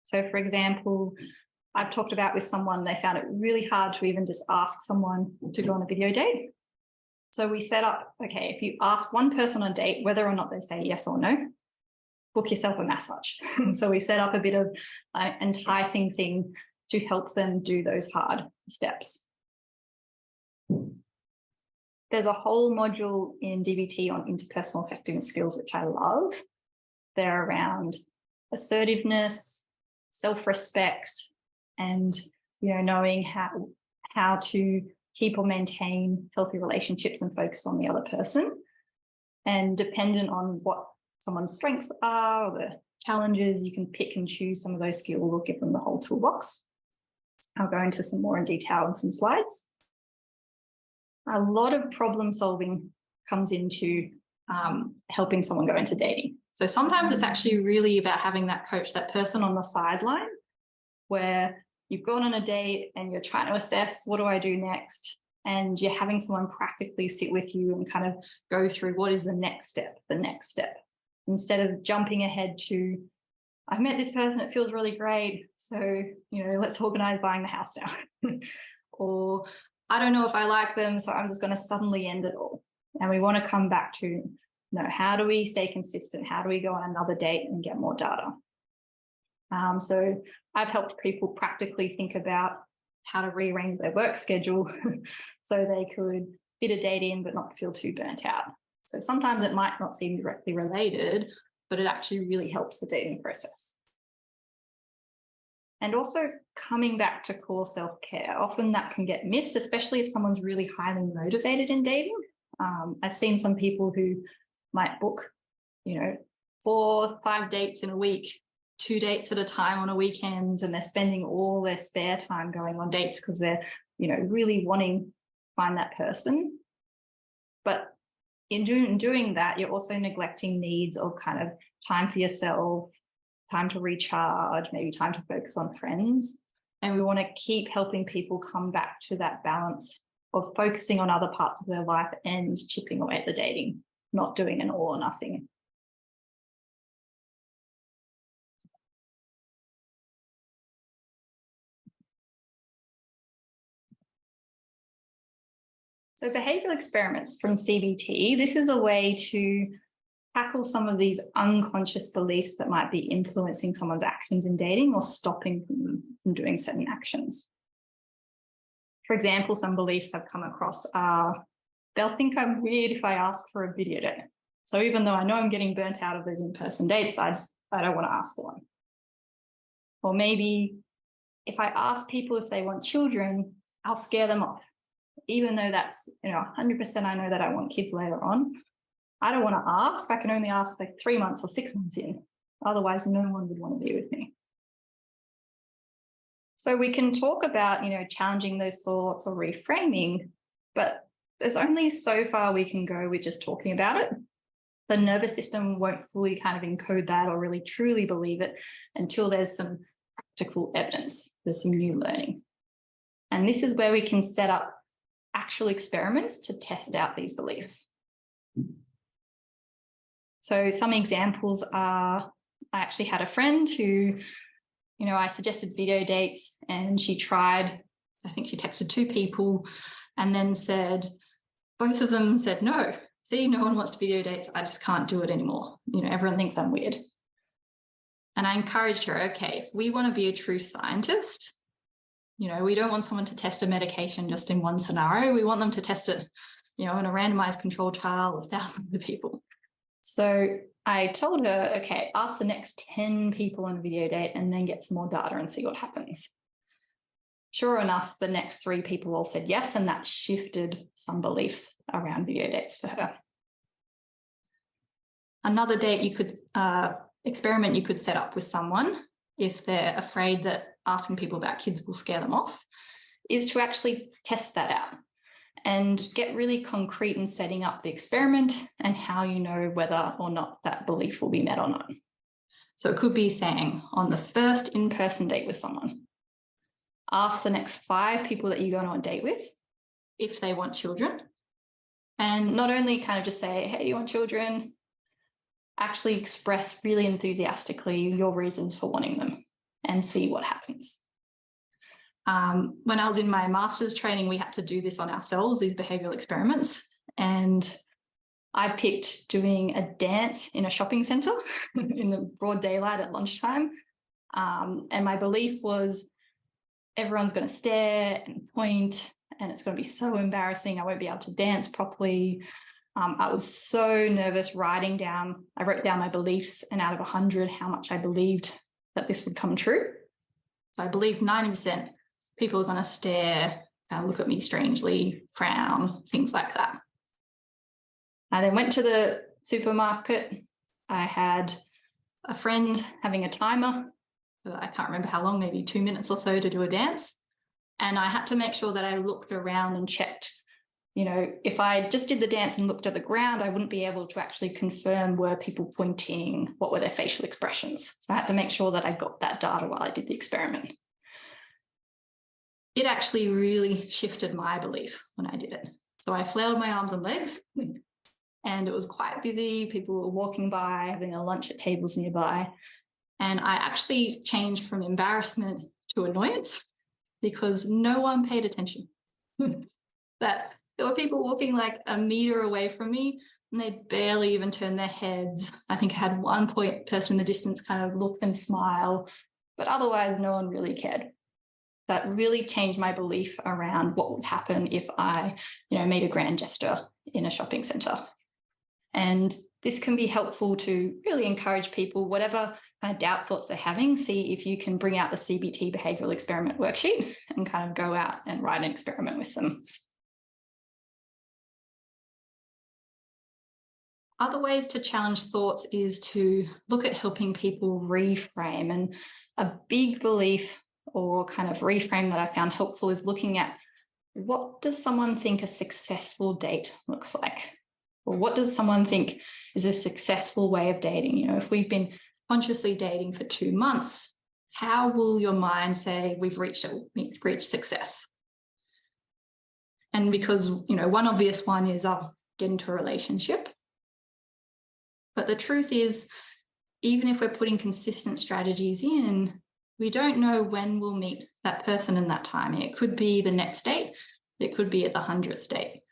So for example, I've talked about with someone, they found it really hard to even just ask someone to go on a video date. So we set up, okay, if you ask one person on a date, whether or not they say yes or no, book yourself a massage. So we set up a bit of an enticing thing to help them do those hard steps. There's a whole module in DBT on interpersonal effectiveness skills, which I love. They're around assertiveness, self-respect, and, you know, knowing how to keep or maintain healthy relationships and focus on the other person. And dependent on what someone's strengths are or the challenges, you can pick and choose some of those skills or give them the whole toolbox. I'll go into some more in detail in some slides. A lot of problem solving comes into helping someone go into dating. So sometimes it's actually really about having that coach, that person on the sideline where you've gone on a date and you're trying to assess, what do I do next? And you're having someone practically sit with you and kind of go through what is the next step, instead of jumping ahead to, I've met this person, it feels really great. So, you know, let's organize buying the house now. Or I don't know if I like them, so I'm just going to suddenly end it all. And we want to come back to No, how do we stay consistent? How do we go on another date and get more data? So I've helped people practically think about how to rearrange their work schedule so they could fit a date in but not feel too burnt out. So sometimes it might not seem directly related, but it actually really helps the dating process. And also coming back to core self-care, often that can get missed, especially if someone's really highly motivated in dating. I've seen some people who might book, 4 or 5 dates in a week, 2 dates at a time on a weekend, and they're spending all their spare time going on dates because they're, really wanting to find that person. But in doing that, you're also neglecting needs of kind of time for yourself, time to recharge, maybe time to focus on friends. And we want to keep helping people come back to that balance of focusing on other parts of their life and chipping away at the dating, not doing an all or nothing. So behavioural experiments from CBT, this is a way to tackle some of these unconscious beliefs that might be influencing someone's actions in dating or stopping them from doing certain actions. For example, some beliefs I've come across are, they'll think I'm weird if I ask for a video date. So even though I know I'm getting burnt out of those in-person dates, I don't want to ask for one. Or maybe if I ask people if they want children, I'll scare them off. Even though that's, 100% I know that I want kids later on, I don't want to ask. I can only ask like 3 months or 6 months in. Otherwise, no one would want to be with me. So we can talk about, challenging those thoughts or reframing, but there's only so far we can go with just talking about it. The nervous system won't fully kind of encode that or really truly believe it until there's some practical evidence, there's some new learning. And this is where we can set up actual experiments to test out these beliefs. So some examples are, I actually had a friend who, I suggested video dates and she tried, I think she texted 2 people and then said, both of them said, no, see, no one wants to video dates. I just can't do it anymore. Everyone thinks I'm weird. And I encouraged her, okay, if we want to be a true scientist, we don't want someone to test a medication just in one scenario. We want them to test it, in a randomized controlled trial of thousands of people. So I told her, okay, ask the next 10 people on a video date and then get some more data and see what happens. Sure enough, the next 3 people all said yes, and that shifted some beliefs around video dates for her. Another date you could experiment you could set up with someone if they're afraid that asking people about kids will scare them off is to actually test that out and get really concrete in setting up the experiment and how you know whether or not that belief will be met or not. So it could be saying on the first in-person date with someone, ask the next 5 people that you go on a date with if they want children. And not only kind of just say, hey, do you want children? Actually express really enthusiastically your reasons for wanting them and see what happens. When I was in my master's training, we had to do this on ourselves, these behavioural experiments. And I picked doing a dance in a shopping centre in the broad daylight at lunchtime. And my belief was everyone's going to stare and point and it's going to be so embarrassing. I won't be able to dance properly. I was so nervous writing down. I wrote down my beliefs and out of 100, how much I believed that this would come true. So I believed 90% people are going to stare, look at me strangely, frown, things like that. I then went to the supermarket. I had a friend having a timer. I can't remember how long, maybe 2 minutes or so to do a dance. And I had to make sure that I looked around and checked. If I just did the dance and looked at the ground, I wouldn't be able to actually confirm were people pointing, what were their facial expressions. So I had to make sure that I got that data while I did the experiment. It actually really shifted my belief when I did it. So I flailed my arms and legs and it was quite busy. People were walking by, having a lunch at tables nearby. And I actually changed from embarrassment to annoyance because no one paid attention. That There were people walking like a meter away from me and they barely even turned their heads. I think I had one person in the distance kind of look and smile, but otherwise no one really cared. That really changed my belief around what would happen if I, meet a grand gesture in a shopping centre. And this can be helpful to really encourage people, whatever kind of doubt thoughts they're having, see if you can bring out the CBT behavioural experiment worksheet and kind of go out and write an experiment with them. Other ways to challenge thoughts is to look at helping people reframe. And a big belief or kind of reframe that I found helpful is looking at, what does someone think a successful date looks like? Or what does someone think is a successful way of dating? If we've been consciously dating for 2 months, how will your mind say we've reached success? And because, one obvious one is get into a relationship. But the truth is, even if we're putting consistent strategies in, we don't know when we'll meet that person in that time. It could be the next date, it could be at the 100th date.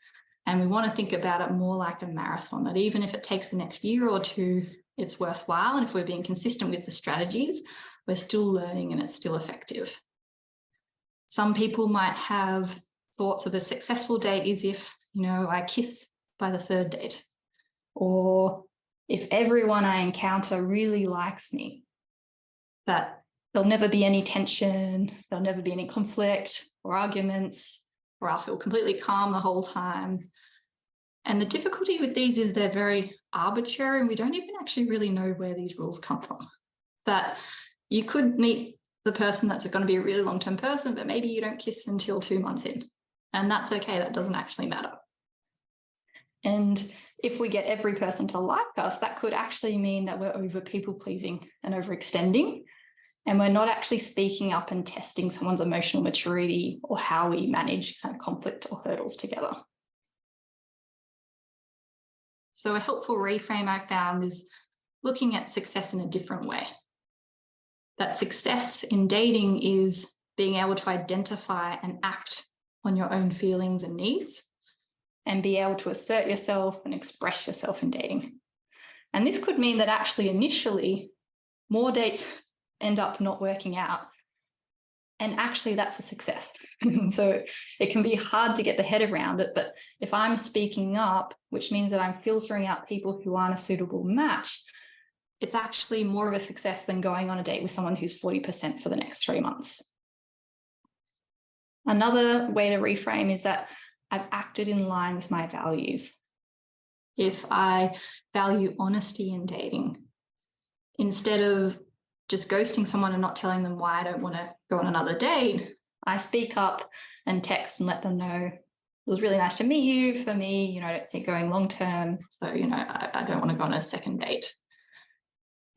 And we want to think about it more like a marathon, that even if it takes the next year or two, it's worthwhile. And if we're being consistent with the strategies, we're still learning and it's still effective. Some people might have thoughts of a successful date is if, I kiss by the 3rd date, or if everyone I encounter really likes me, that there'll never be any tension, there'll never be any conflict or arguments, or I'll feel completely calm the whole time. And the difficulty with these is they're very arbitrary and we don't even actually really know where these rules come from. That you could meet the person that's going to be a really long-term person, but maybe you don't kiss until 2 months in. And that's okay, that doesn't actually matter. And if we get every person to like us, that could actually mean that we're over people-pleasing and overextending, and we're not actually speaking up and testing someone's emotional maturity or how we manage kind of conflict or hurdles together. So a helpful reframe I found is looking at success in a different way. That success in dating is being able to identify and act on your own feelings and needs, and be able to assert yourself and express yourself in dating. And this could mean that actually initially more dates end up not working out. And actually that's a success. So it can be hard to get the head around it, but if I'm speaking up, which means that I'm filtering out people who aren't a suitable match, it's actually more of a success than going on a date with someone who's 40% for the next 3 months. Another way to reframe is that I've acted in line with my values. If I value honesty in dating, instead of just ghosting someone and not telling them why I don't want to go on another date, I speak up and text and let them know, it was really nice to meet you. For me, I don't see it going long term. So, I don't want to go on a second date.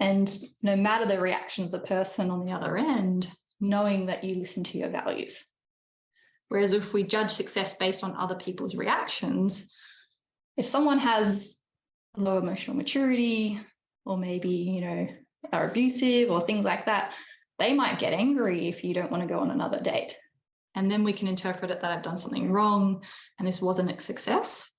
And no matter the reaction of the person on the other end, knowing that you listen to your values. Whereas if we judge success based on other people's reactions, if someone has low emotional maturity, or maybe, are abusive or things like that, they might get angry if you don't want to go on another date. And then we can interpret it that I've done something wrong and this wasn't a success.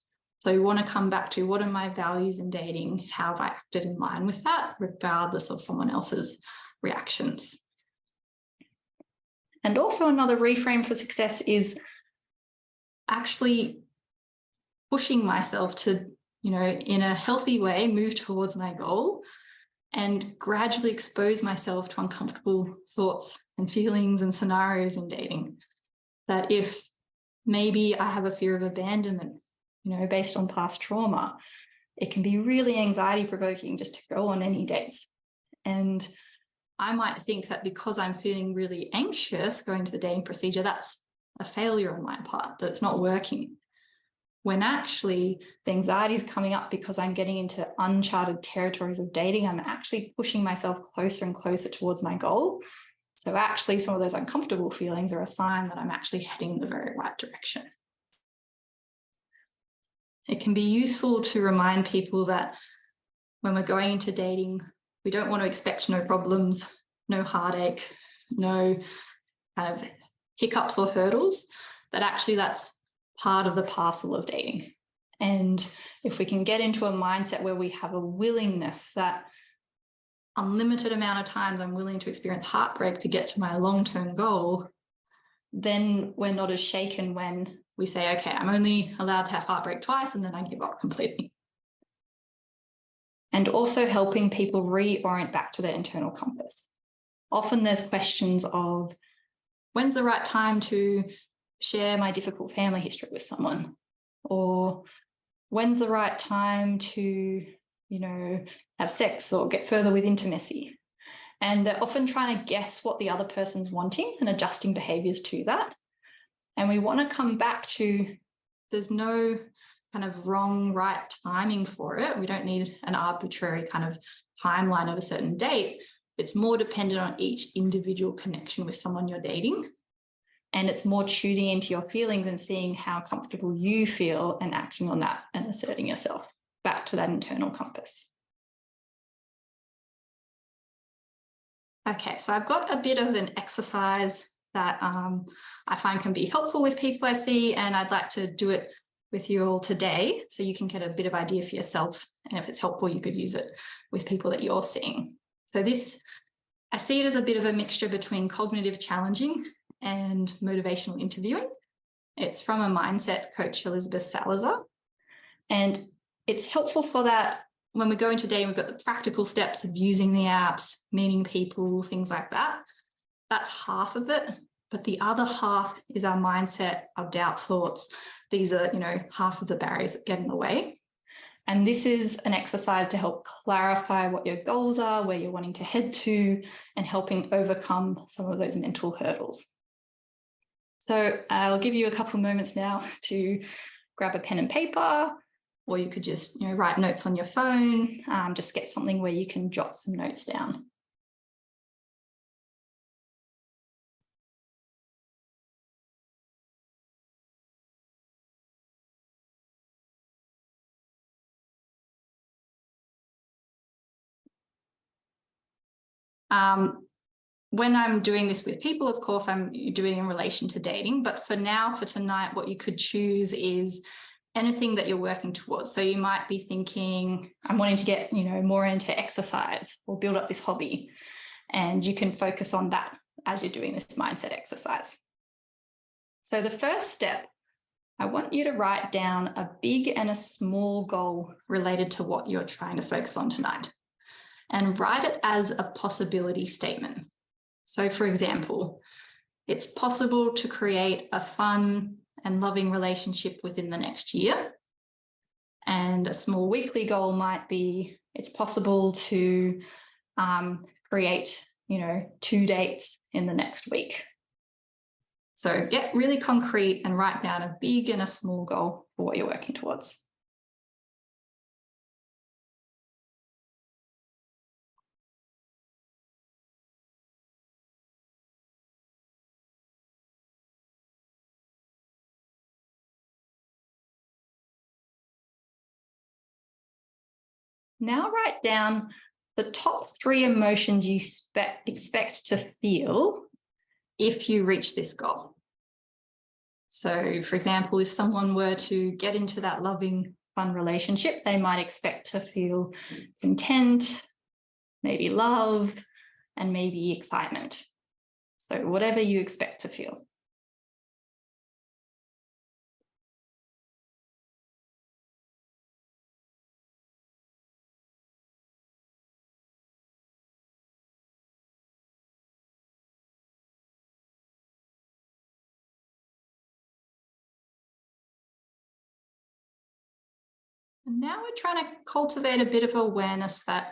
So we want to come back to, what are my values in dating? How have I acted in line with that, regardless of someone else's reactions? And also another reframe for success is actually pushing myself to, in a healthy way, move towards my goal and gradually expose myself to uncomfortable thoughts and feelings and scenarios in dating. That if maybe I have a fear of abandonment, based on past trauma, it can be really anxiety provoking just to go on any dates. And I might think that because I'm feeling really anxious going to the dating procedure, that's a failure on my part, that it's not working. When actually the anxiety is coming up because I'm getting into uncharted territories of dating, I'm actually pushing myself closer and closer towards my goal. So actually some of those uncomfortable feelings are a sign that I'm actually heading in the very right direction. It can be useful to remind people that when we're going into dating, we don't want to expect no problems, no heartache, no kind of hiccups or hurdles, that actually that's part of the parcel of dating. And if we can get into a mindset where we have a willingness that unlimited amount of times I'm willing to experience heartbreak to get to my long-term goal, then we're not as shaken when we say, okay, I'm only allowed to have heartbreak twice and then I give up completely. And also helping people reorient back to their internal compass. Often there's questions of, when's the right time to share my difficult family history with someone? Or when's the right time to, have sex or get further with intimacy? And they're often trying to guess what the other person's wanting and adjusting behaviors to that. And we want to come back to, there's no kind of wrong, right timing for it. We don't need an arbitrary kind of timeline of a certain date. It's more dependent on each individual connection with someone you're dating. And it's more tuning into your feelings and seeing how comfortable you feel and acting on that and asserting yourself back to that internal compass. Okay, so I've got a bit of an exercise that I find can be helpful with people I see, and I'd like to do it with you all today so you can get a bit of idea for yourself, and if it's helpful you could use it with people that you're seeing. So this, I see it as a bit of a mixture between cognitive challenging and motivational interviewing. It's from a mindset coach, Elizabeth Salazar, and it's helpful for that. When we go into dating, we've got the practical steps of using the apps, meeting people, things like that. That's half of it. But the other half is our mindset, our doubt thoughts. These are, half of the barriers that get in the way. And this is an exercise to help clarify what your goals are, where you're wanting to head to, and helping overcome some of those mental hurdles. So I'll give you a couple of moments now to grab a pen and paper, or you could just write notes on your phone, just get something where you can jot some notes down. When I'm doing this with people, of course, I'm doing it in relation to dating. But for now, for tonight, what you could choose is anything that you're working towards. So you might be thinking, I'm wanting to get, more into exercise or build up this hobby. And you can focus on that as you're doing this mindset exercise. So the first step, I want you to write down a big and a small goal related to what you're trying to focus on tonight. And write it as a possibility statement. So for example, it's possible to create a fun and loving relationship within the next year. And a small weekly goal might be, it's possible to create, 2 dates in the next week. So get really concrete and write down a big and a small goal for what you're working towards. Now write down the top 3 emotions you expect to feel if you reach this goal. So, for example, if someone were to get into that loving, fun relationship, they might expect to feel content, maybe love, and maybe excitement. So whatever you expect to feel. And now we're trying to cultivate a bit of awareness that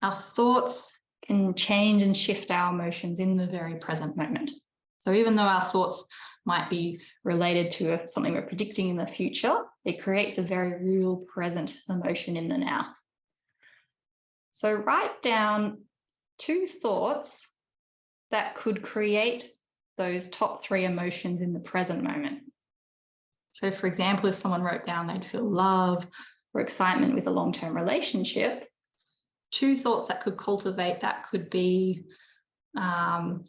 our thoughts can change and shift our emotions in the very present moment. So even though our thoughts might be related to something we're predicting in the future, it creates a very real present emotion in the now. So write down 2 thoughts that could create those top 3 emotions in the present moment. So for example, if someone wrote down they'd feel love or excitement with a long-term relationship, 2 thoughts that could cultivate that could be, I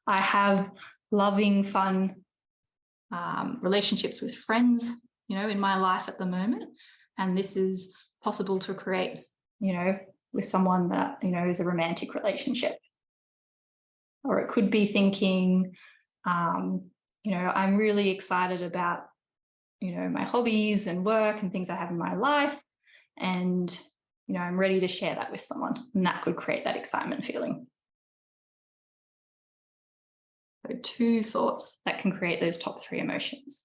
have loving, fun relationships with friends, in my life at the moment. And this is possible to create, with someone that, is a romantic relationship. Or it could be thinking, I'm really excited about, my hobbies and work and things I have in my life. And, I'm ready to share that with someone. And that could create that excitement feeling. So 2 thoughts that can create those top 3 emotions.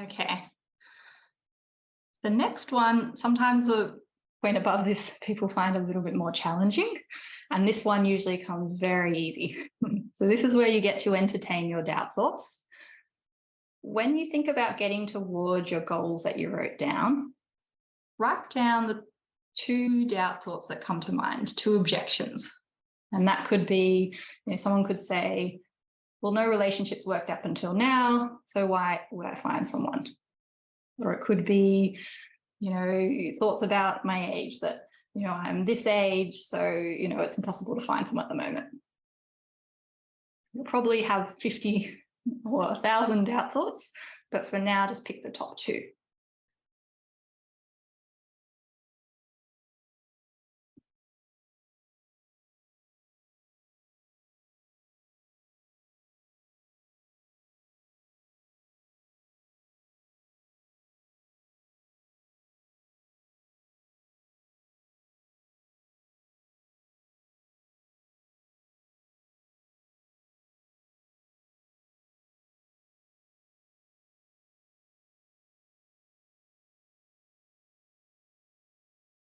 Okay. The next one, sometimes the point above this people find a little bit more challenging, and this one usually comes very easy. So this is where you get to entertain your doubt thoughts. When you think about getting towards your goals that you wrote down, write down the 2 doubt thoughts that come to mind, 2 objections. And that could be, someone could say, well, no relationships worked up until now, so why would I find someone? Or it could be, thoughts about my age that, I'm this age, so, it's impossible to find someone at the moment. You'll probably have 50 or 1,000 doubt thoughts, but for now, just pick the top 2.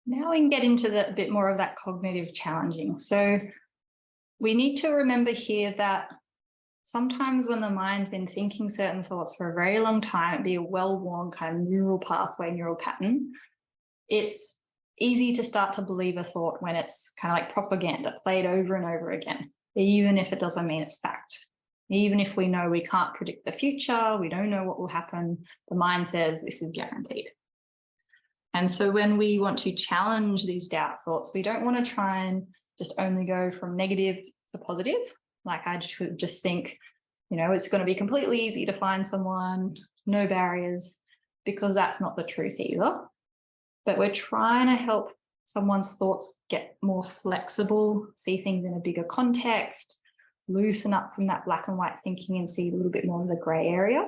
Now we can get into a bit more of that cognitive challenging. So we need to remember here that sometimes when the mind's been thinking certain thoughts for a very long time, it'd be a well-worn kind of neural pathway, neural pattern. It's easy to start to believe a thought when it's kind of like propaganda played over and over again, even if it doesn't mean it's fact. Even if we know we can't predict the future, we don't know what will happen, the mind says this is guaranteed. And so when we want to challenge these doubt thoughts, we don't want to try and just only go from negative to positive. Like I should just think, it's going to be completely easy to find someone, no barriers, because that's not the truth either. But we're trying to help someone's thoughts get more flexible, see things in a bigger context, loosen up from that black and white thinking and see a little bit more of the grey area.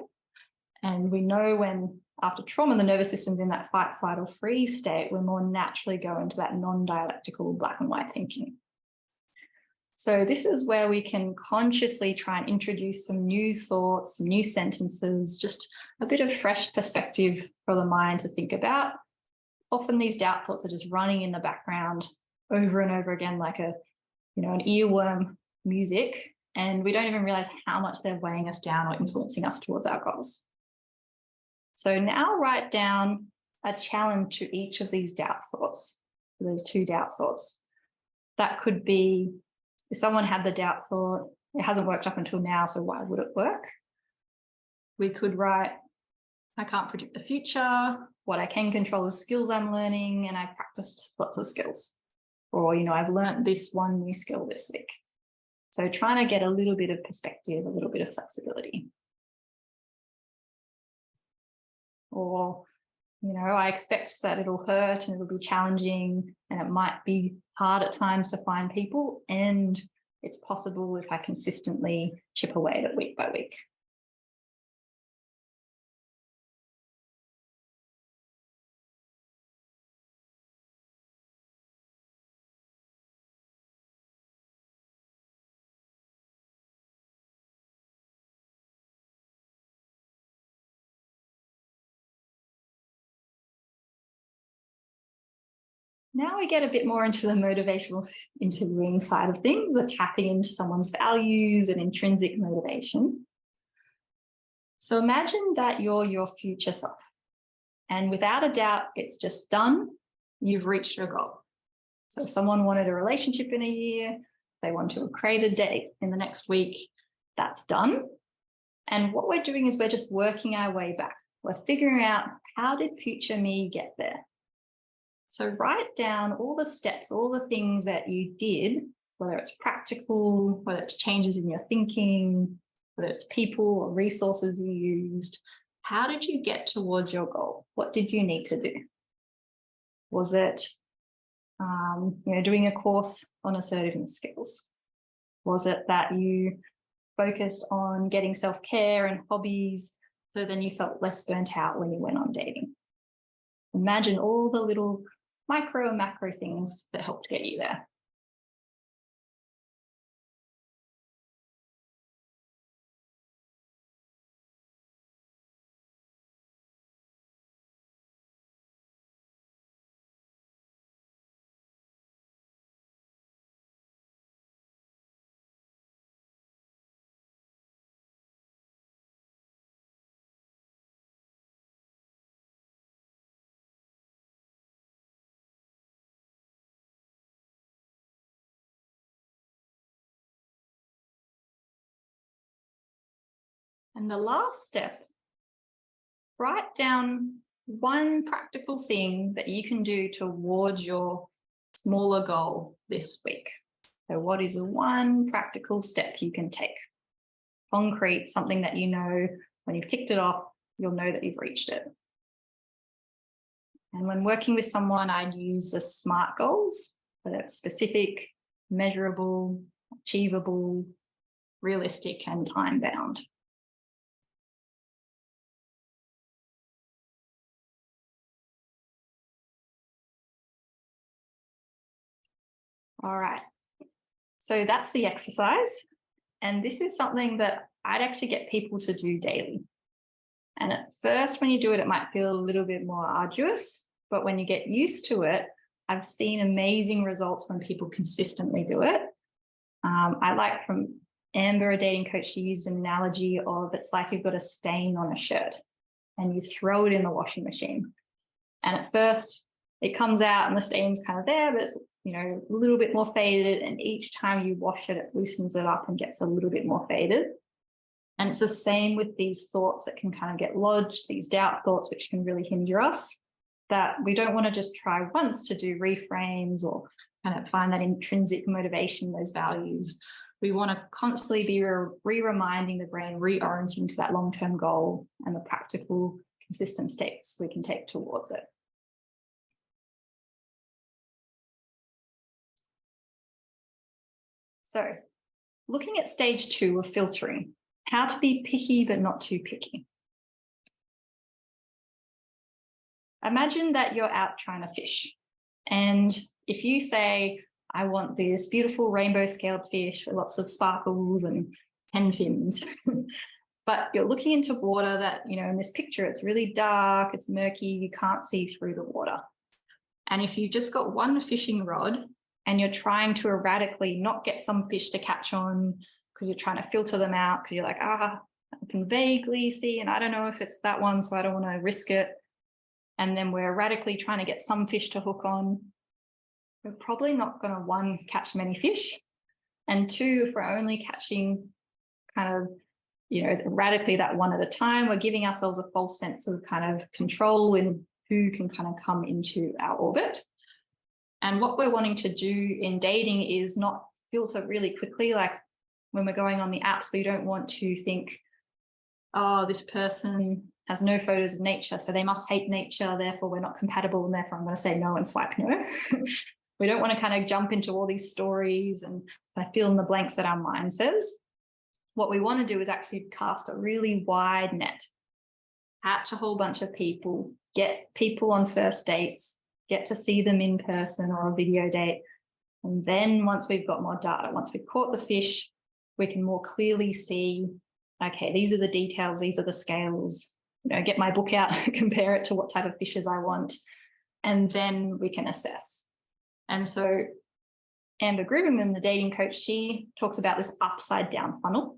And we know when after trauma, the nervous system's in that fight, flight or freeze state, we more naturally go into that non-dialectical black and white thinking. So this is where we can consciously try and introduce some new thoughts, some new sentences, just a bit of fresh perspective for the mind to think about. Often these doubt thoughts are just running in the background over and over again like an earworm music, and we don't even realize how much they're weighing us down or influencing us towards our goals. So now write down a challenge to each of these doubt thoughts. So there's 2 doubt thoughts. That could be, if someone had the doubt thought, it hasn't worked up until now, so why would it work? We could write, I can't predict the future. What I can control is skills I'm learning, and I've practiced lots of skills. Or, I've learned this one new skill this week. So trying to get a little bit of perspective, a little bit of flexibility. Or, I expect that it'll hurt and it'll be challenging and it might be hard at times to find people, and it's possible if I consistently chip away at it week by week. Now we get a bit more into the motivational interviewing side of things, the tapping into someone's values and intrinsic motivation. So imagine that you're your future self. And without a doubt, it's just done. You've reached your goal. So if someone wanted a relationship in a year, they want to create a date in the next week, that's done. And what we're doing is we're just working our way back. We're figuring out, how did future me get there? So write down all the steps, all the things that you did, whether it's practical, whether it's changes in your thinking, whether it's people or resources you used. How did you get towards your goal? What did you need to do? Was it doing a course on assertiveness skills? Was it that you focused on getting self-care and hobbies, so then you felt less burnt out when you went on dating? Imagine all the little micro and macro things that helped get you there. And the last step, write down one practical thing that you can do towards your smaller goal this week. So what is one practical step you can take? Concrete, something that you know when you've ticked it off, you'll know that you've reached it. And when working with someone, I'd use the SMART goals, whether it's specific, measurable, achievable, realistic, and time-bound. All right, so that's the exercise. And this is something that I'd actually get people to do daily. And at first, when you do it, it might feel a little bit more arduous, but when you get used to it, I've seen amazing results when people consistently do it. I like from Amber, a dating coach, she used an analogy of, it's like you've got a stain on a shirt and you throw it in the washing machine. And at first it comes out and the stain's kind of there, but it's a little bit more faded. And each time you wash it, it loosens it up and gets a little bit more faded. And it's the same with these thoughts that can kind of get lodged, these doubt thoughts, which can really hinder us, that we don't want to just try once to do reframes or kind of find that intrinsic motivation, those values. We want to constantly be re-reminding the brain, reorienting to that long-term goal and the practical, consistent steps we can take towards it. So, looking at stage 2 of filtering, how to be picky but not too picky. Imagine that you're out trying to fish. And if you say, I want this beautiful rainbow scaled fish with lots of sparkles and 10 fins, but you're looking into water that, in this picture, it's really dark, it's murky, you can't see through the water. And if you've just got one fishing rod and you're trying to erratically not get some fish to catch on because you're trying to filter them out because you're like, I can vaguely see and I don't know if it's that one, so I don't want to risk it. And then we're erratically trying to get some fish to hook on. We're probably not going to, 1, catch many fish, and 2, if we're only catching kind of, erratically that one at a time, we're giving ourselves a false sense of kind of control in who can kind of come into our orbit. And what we're wanting to do in dating is not filter really quickly. Like when we're going on the apps, we don't want to think, oh, this person has no photos of nature, so they must hate nature, therefore we're not compatible, and therefore I'm going to say no and swipe no. We don't want to kind of jump into all these stories and fill in the blanks that our mind says. What we want to do is actually cast a really wide net, catch a whole bunch of people, get people on first dates, get to see them in person or a video date. And then once we've got more data, once we've caught the fish, we can more clearly see, okay, these are the details, these are the scales, get my book out, compare it to what type of fishes I want, and then we can assess. And so Amber Grubman, the dating coach, she talks about this upside down funnel,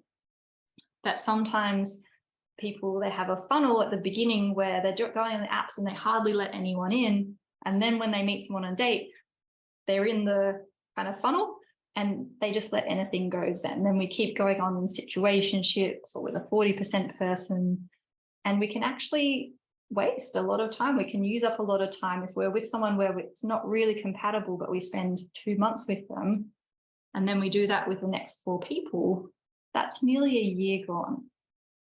that sometimes people, they have a funnel at the beginning where they're going on the apps and they hardly let anyone in. And then when they meet someone on a date, they're in the kind of funnel and they just let anything go then. And then we keep going on in situationships or with a 40% person. And we can actually waste a lot of time. We can use up a lot of time if we're with someone where it's not really compatible, but we spend 2 months with them. And then we do that with the next 4 people. That's nearly a year gone.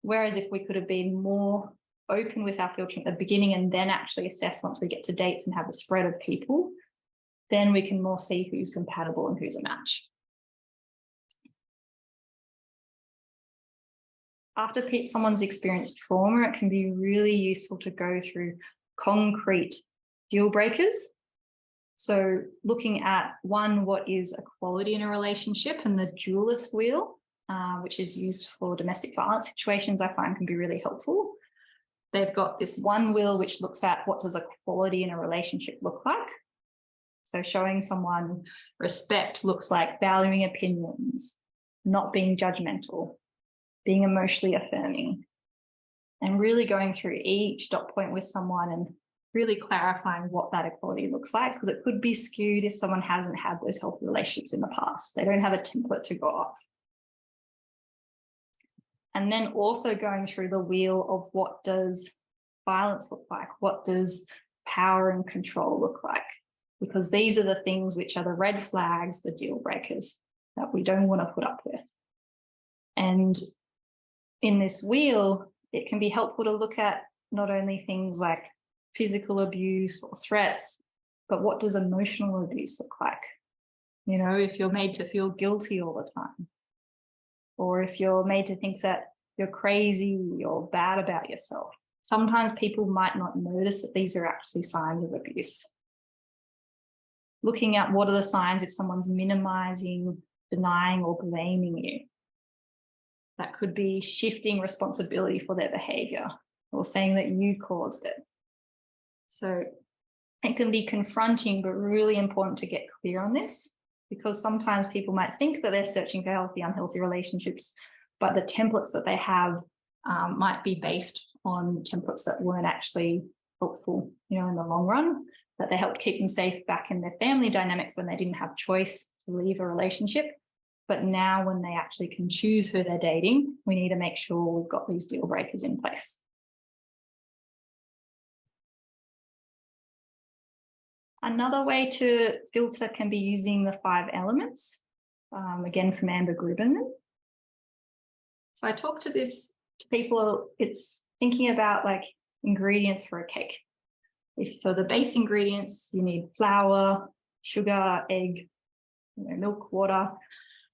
Whereas if we could have been more open with our filtering at the beginning and then actually assess once we get to dates and have a spread of people, then we can more see who's compatible and who's a match. After someone's experienced trauma, it can be really useful to go through concrete deal breakers. So looking at one, what is equality in a relationship, and the dualist wheel, which is used for domestic violence situations, I find can be really helpful. They've got this one wheel which looks at what does equality in a relationship look like. So showing someone respect looks like valuing opinions, not being judgmental, being emotionally affirming, and really going through each dot point with someone and really clarifying what that equality looks like, because it could be skewed if someone hasn't had those healthy relationships in the past. They don't have a template to go off. And then also going through the wheel of what does violence look like? What does power and control look like? Because these are the things which are the red flags, the deal breakers that we don't want to put up with. And in this wheel, it can be helpful to look at not only things like physical abuse or threats, but what does emotional abuse look like? You know, if you're made to feel guilty all the time, or if you're made to think that you're crazy or bad about yourself. Sometimes people might not notice that these are actually signs of abuse. Looking at what are the signs if someone's minimizing, denying, or blaming you. That could be shifting responsibility for their behavior or saying that you caused it. So it can be confronting, but really important to get clear on this, because sometimes people might think that they're searching for healthy, unhealthy relationships, but the templates that they have might be based on templates that weren't actually helpful, you know, in the long run, that they helped keep them safe back in their family dynamics when they didn't have choice to leave a relationship. But now when they actually can choose who they're dating, we need to make sure we've got these deal breakers in place. Another way to filter can be using the 5 elements, again from Amber Grubenman. So I talk to people, it's thinking about like ingredients for a cake. So the base ingredients, you need flour, sugar, egg, milk, water.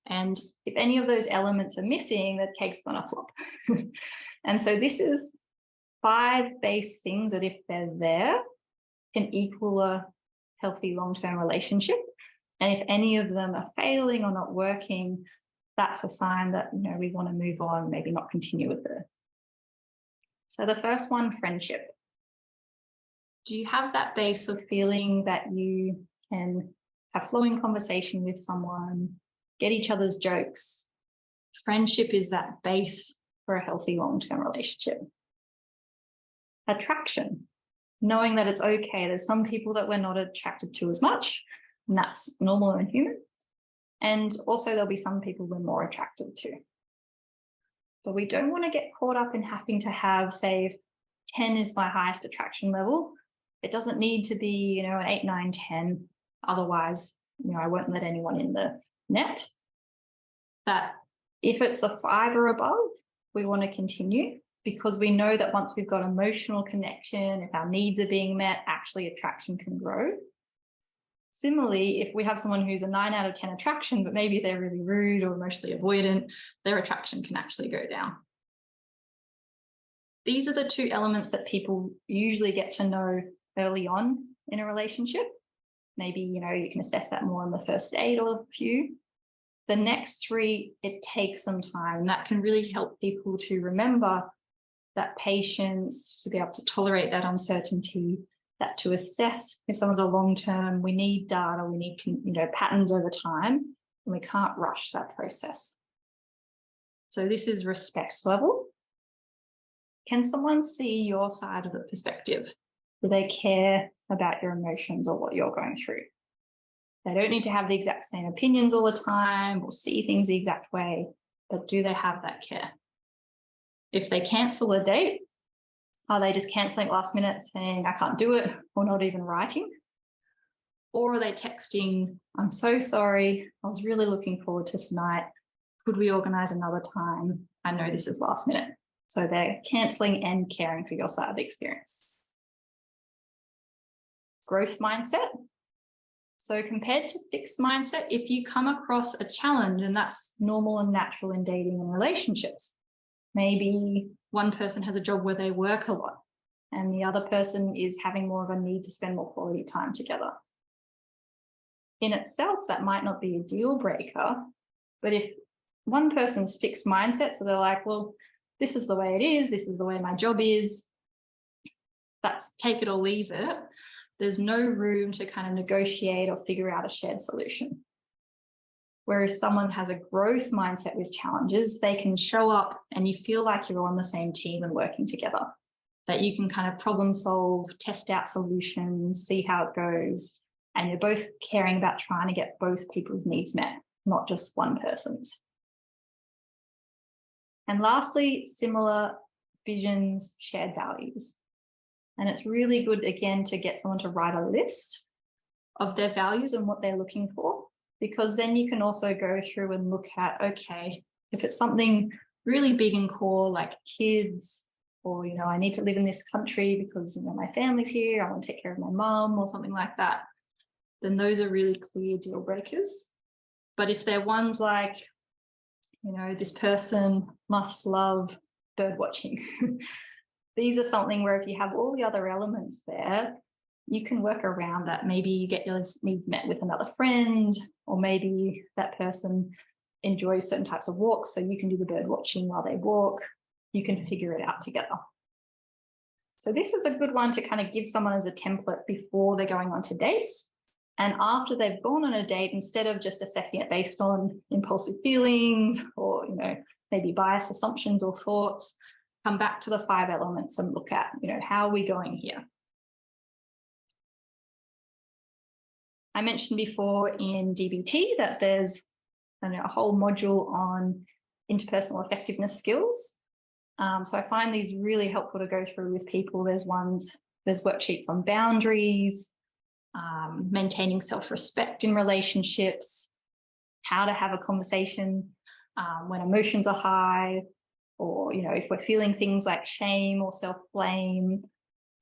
And if any of those elements are missing, the cake's gonna flop. And so this is 5 base things that if they're there, can equal a healthy long-term relationship. And if any of them are failing or not working, that's a sign that, we want to move on, maybe not continue with it. So the first one, friendship. Do you have that base of feeling that you can have flowing conversation with someone, get each other's jokes? Friendship is that base for a healthy long-term relationship. Attraction. Knowing that it's okay. There's some people that we're not attracted to as much, and that's normal and human. And also there'll be some people we're more attracted to. But we don't want to get caught up in having to have, say, if 10 is my highest attraction level, it doesn't need to be, an 8, 9, 10. Otherwise, I won't let anyone in the net. That if it's a 5 or above, we want to continue, because we know that once we've got emotional connection, if our needs are being met, actually attraction can grow. Similarly, if we have someone who's a 9 out of 10 attraction, but maybe they're really rude or emotionally avoidant, their attraction can actually go down. These are the 2 elements that people usually get to know early on in a relationship. Maybe, you can assess that more on the first date or a few. The next 3, it takes some time, and that can really help people to remember that patience, to be able to tolerate that uncertainty, that to assess if someone's a long-term, we need data, we need, patterns over time, and we can't rush that process. So this is respect level. Can someone see your side of the perspective? Do they care about your emotions or what you're going through? They don't need to have the exact same opinions all the time or see things the exact way, but do they have that care? If they cancel a date, are they just cancelling last minute saying, I can't do it, or not even writing? Or are they texting, I'm so sorry, I was really looking forward to tonight. Could we organise another time? I know this is last minute. So they're cancelling and caring for your side of the experience. Growth mindset. So compared to fixed mindset, if you come across a challenge, and that's normal and natural in dating and relationships, maybe one person has a job where they work a lot and the other person is having more of a need to spend more quality time together. In itself, that might not be a deal breaker, but if one person's fixed mindset, so they're like, well, this is the way it is, this is the way my job is, that's take it or leave it, there's no room to kind of negotiate or figure out a shared solution. Whereas someone has a growth mindset with challenges, they can show up and you feel like you're on the same team and working together, that you can kind of problem solve, test out solutions, see how it goes, and you're both caring about trying to get both people's needs met, not just one person's. And lastly, similar visions, shared values. And it's really good, again, to get someone to write a list of their values and what they're looking for, because then you can also go through and look at, okay, if it's something really big and core like kids, or, you know, I need to live in this country because, you know, my family's here, I want to take care of my mum or something like that, then those are really clear deal breakers. But if they're ones like, you know, this person must love bird watching, these are something where if you have all the other elements there, you can work around that. Maybe you get your needs met with another friend, or maybe that person enjoys certain types of walks, so you can do the bird watching while they walk. You can figure it out together. So this is a good one to kind of give someone as a template before they're going on to dates. And after they've gone on a date, instead of just assessing it based on impulsive feelings or, you know, maybe biased assumptions or thoughts, come back to the 5 elements and look at, you know, how are we going here? I mentioned before in DBT that there's a whole module on interpersonal effectiveness skills. So I find these really helpful to go through with people. There's worksheets on boundaries, maintaining self-respect in relationships, how to have a conversation when emotions are high, or, you know, if we're feeling things like shame or self-blame,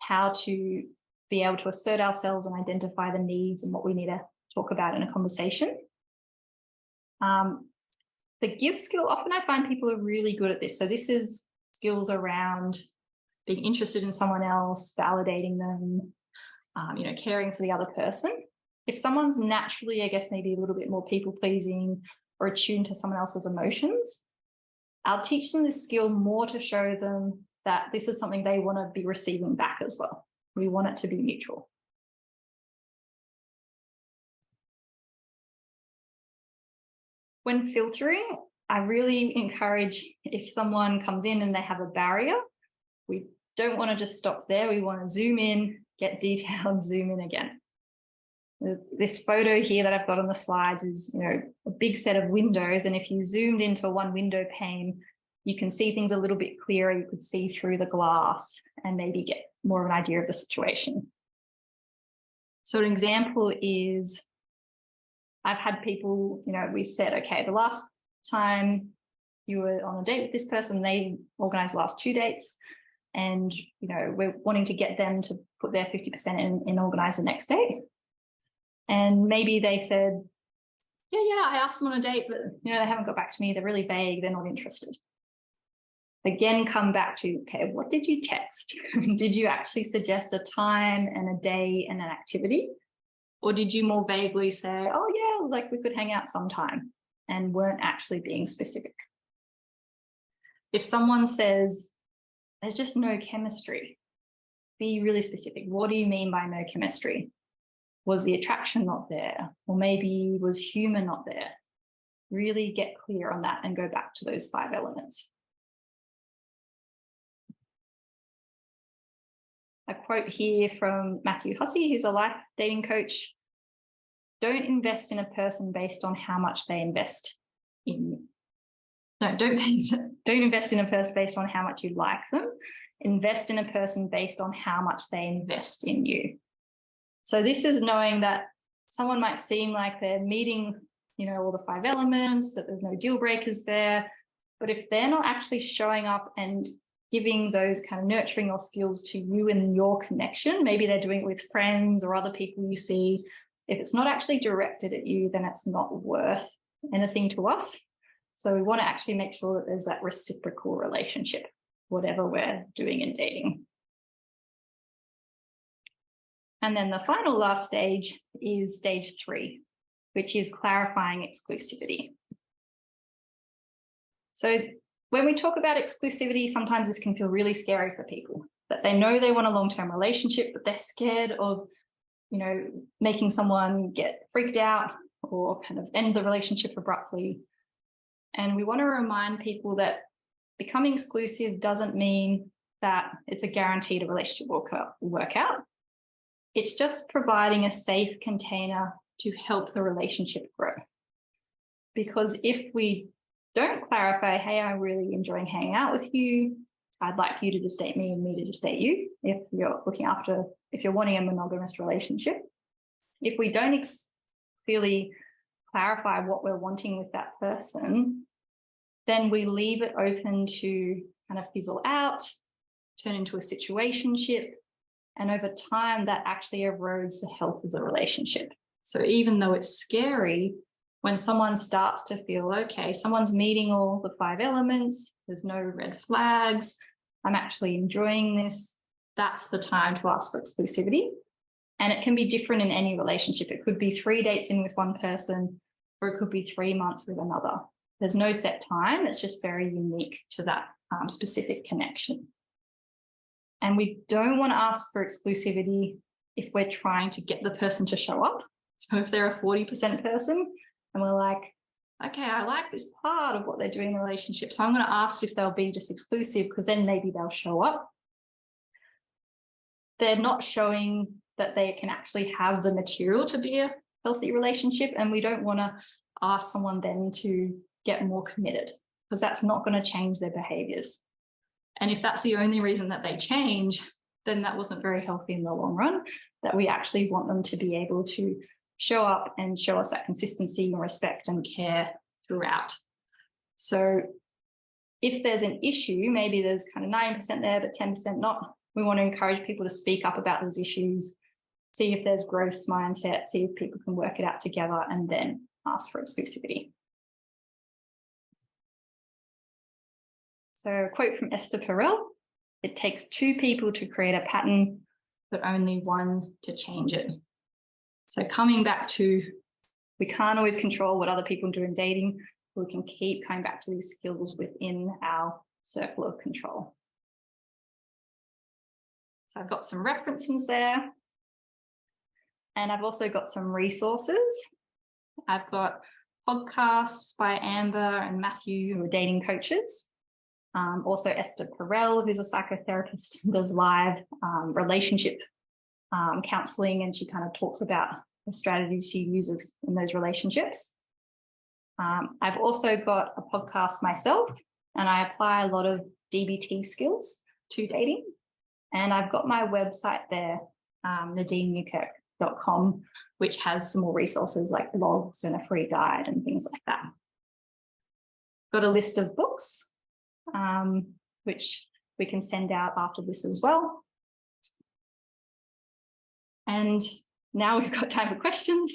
how to be able to assert ourselves and identify the needs and what we need to talk about in a conversation. The give skill, often I find people are really good at this. So this is skills around being interested in someone else, validating them, you know, caring for the other person. If someone's naturally, I guess, maybe a little bit more people-pleasing or attuned to someone else's emotions, I'll teach them this skill more to show them that this is something they want to be receiving back as well. We want it to be mutual. When filtering, I really encourage, if someone comes in and they have a barrier, we don't want to just stop there. We want to zoom in, get detailed, zoom in again. This photo here that I've got on the slides is, you know, a big set of windows. And if you zoomed into one window pane, you can see things a little bit clearer. You could see through the glass and maybe get more of an idea of the situation. So an example is, I've had people, you know, we've said, okay, the last time you were on a date with this person, they organised the last 2 dates, and, you know, we're wanting to get them to put their 50% in and organise the next date. And maybe they said, yeah, I asked them on a date, but, you know, they haven't got back to me. They're really vague. They're not interested. Again, come back to, okay, what did you text? Did you actually suggest a time and a day and an activity? Or did you more vaguely say, oh, yeah, like we could hang out sometime, and weren't actually being specific? If someone says, there's just no chemistry, be really specific. What do you mean by no chemistry? Was the attraction not there? Or maybe was humour not there? Really get clear on that and go back to those 5 elements. a quote here from Matthew Hussey, who's a life dating coach. Don't invest in a person based on how much they invest in you. No, don't invest in a person based on how much you like them. Invest in a person based on how much they invest in you. So this is knowing that someone might seem like they're meeting, all the 5 elements, that there's no deal breakers there. But if they're not actually showing up and giving those kind of nurturing or skills to you and your connection, maybe they're doing it with friends or other people you see. If it's not actually directed at you, then it's not worth anything to us. So we want to actually make sure that there's that reciprocal relationship, whatever we're doing in dating. And then the final last stage is stage 3, which is clarifying exclusivity. So when we talk about exclusivity, sometimes this can feel really scary for people, that they know they want a long-term relationship, but they're scared of, making someone get freaked out or kind of end the relationship abruptly. And we want to remind people that becoming exclusive doesn't mean that it's a guaranteed a relationship will work out. It's just providing a safe container to help the relationship grow. Because if we don't clarify, hey, I'm really enjoying hanging out with you, I'd like you to just date me and me to just date you, if you're wanting a monogamous relationship. If we don't clearly clarify what we're wanting with that person, then we leave it open to kind of fizzle out, turn into a situationship, and over time that actually erodes the health of the relationship. So even though it's scary, when someone starts to feel, okay, someone's meeting all the 5 elements, there's no red flags, I'm actually enjoying this, that's the time to ask for exclusivity. And it can be different in any relationship. It could be 3 dates in with one person, or it could be 3 months with another. There's no set time. It's just very unique to that specific connection. And we don't want to ask for exclusivity if we're trying to get the person to show up. So if they're a 40% person and we're like, okay, I like this part of what they're doing in the relationship, so I'm going to ask if they'll be just exclusive because then maybe they'll show up. They're not showing that they can actually have the material to be a healthy relationship, and we don't want to ask someone then to get more committed because that's not going to change their behaviors. And if that's the only reason that they change, then that wasn't very healthy in the long run, that we actually want them to be able to show up and show us that consistency and respect and care throughout. So if there's an issue, maybe there's kind of 90% there, but 10% not, we want to encourage people to speak up about those issues, see if there's growth mindset, see if people can work it out together, and then ask for exclusivity. So a quote from Esther Perel, it takes 2 people to create a pattern, but only 1 to change it. So coming back to, we can't always control what other people do in dating, but we can keep coming back to these skills within our circle of control. So I've got some references there. And I've also got some resources. I've got podcasts by Amber and Matthew, who are dating coaches. Also Esther Perel, who's a psychotherapist, does live relationship counseling, and she kind of talks about the strategies she uses in those relationships. I've also got a podcast myself, and I apply a lot of DBT skills to dating. And I've got my website there, nadineNewkirk.com, which has some more resources like blogs and a free guide and things like that. Got a list of books, which we can send out after this as well. And now we've got time for questions.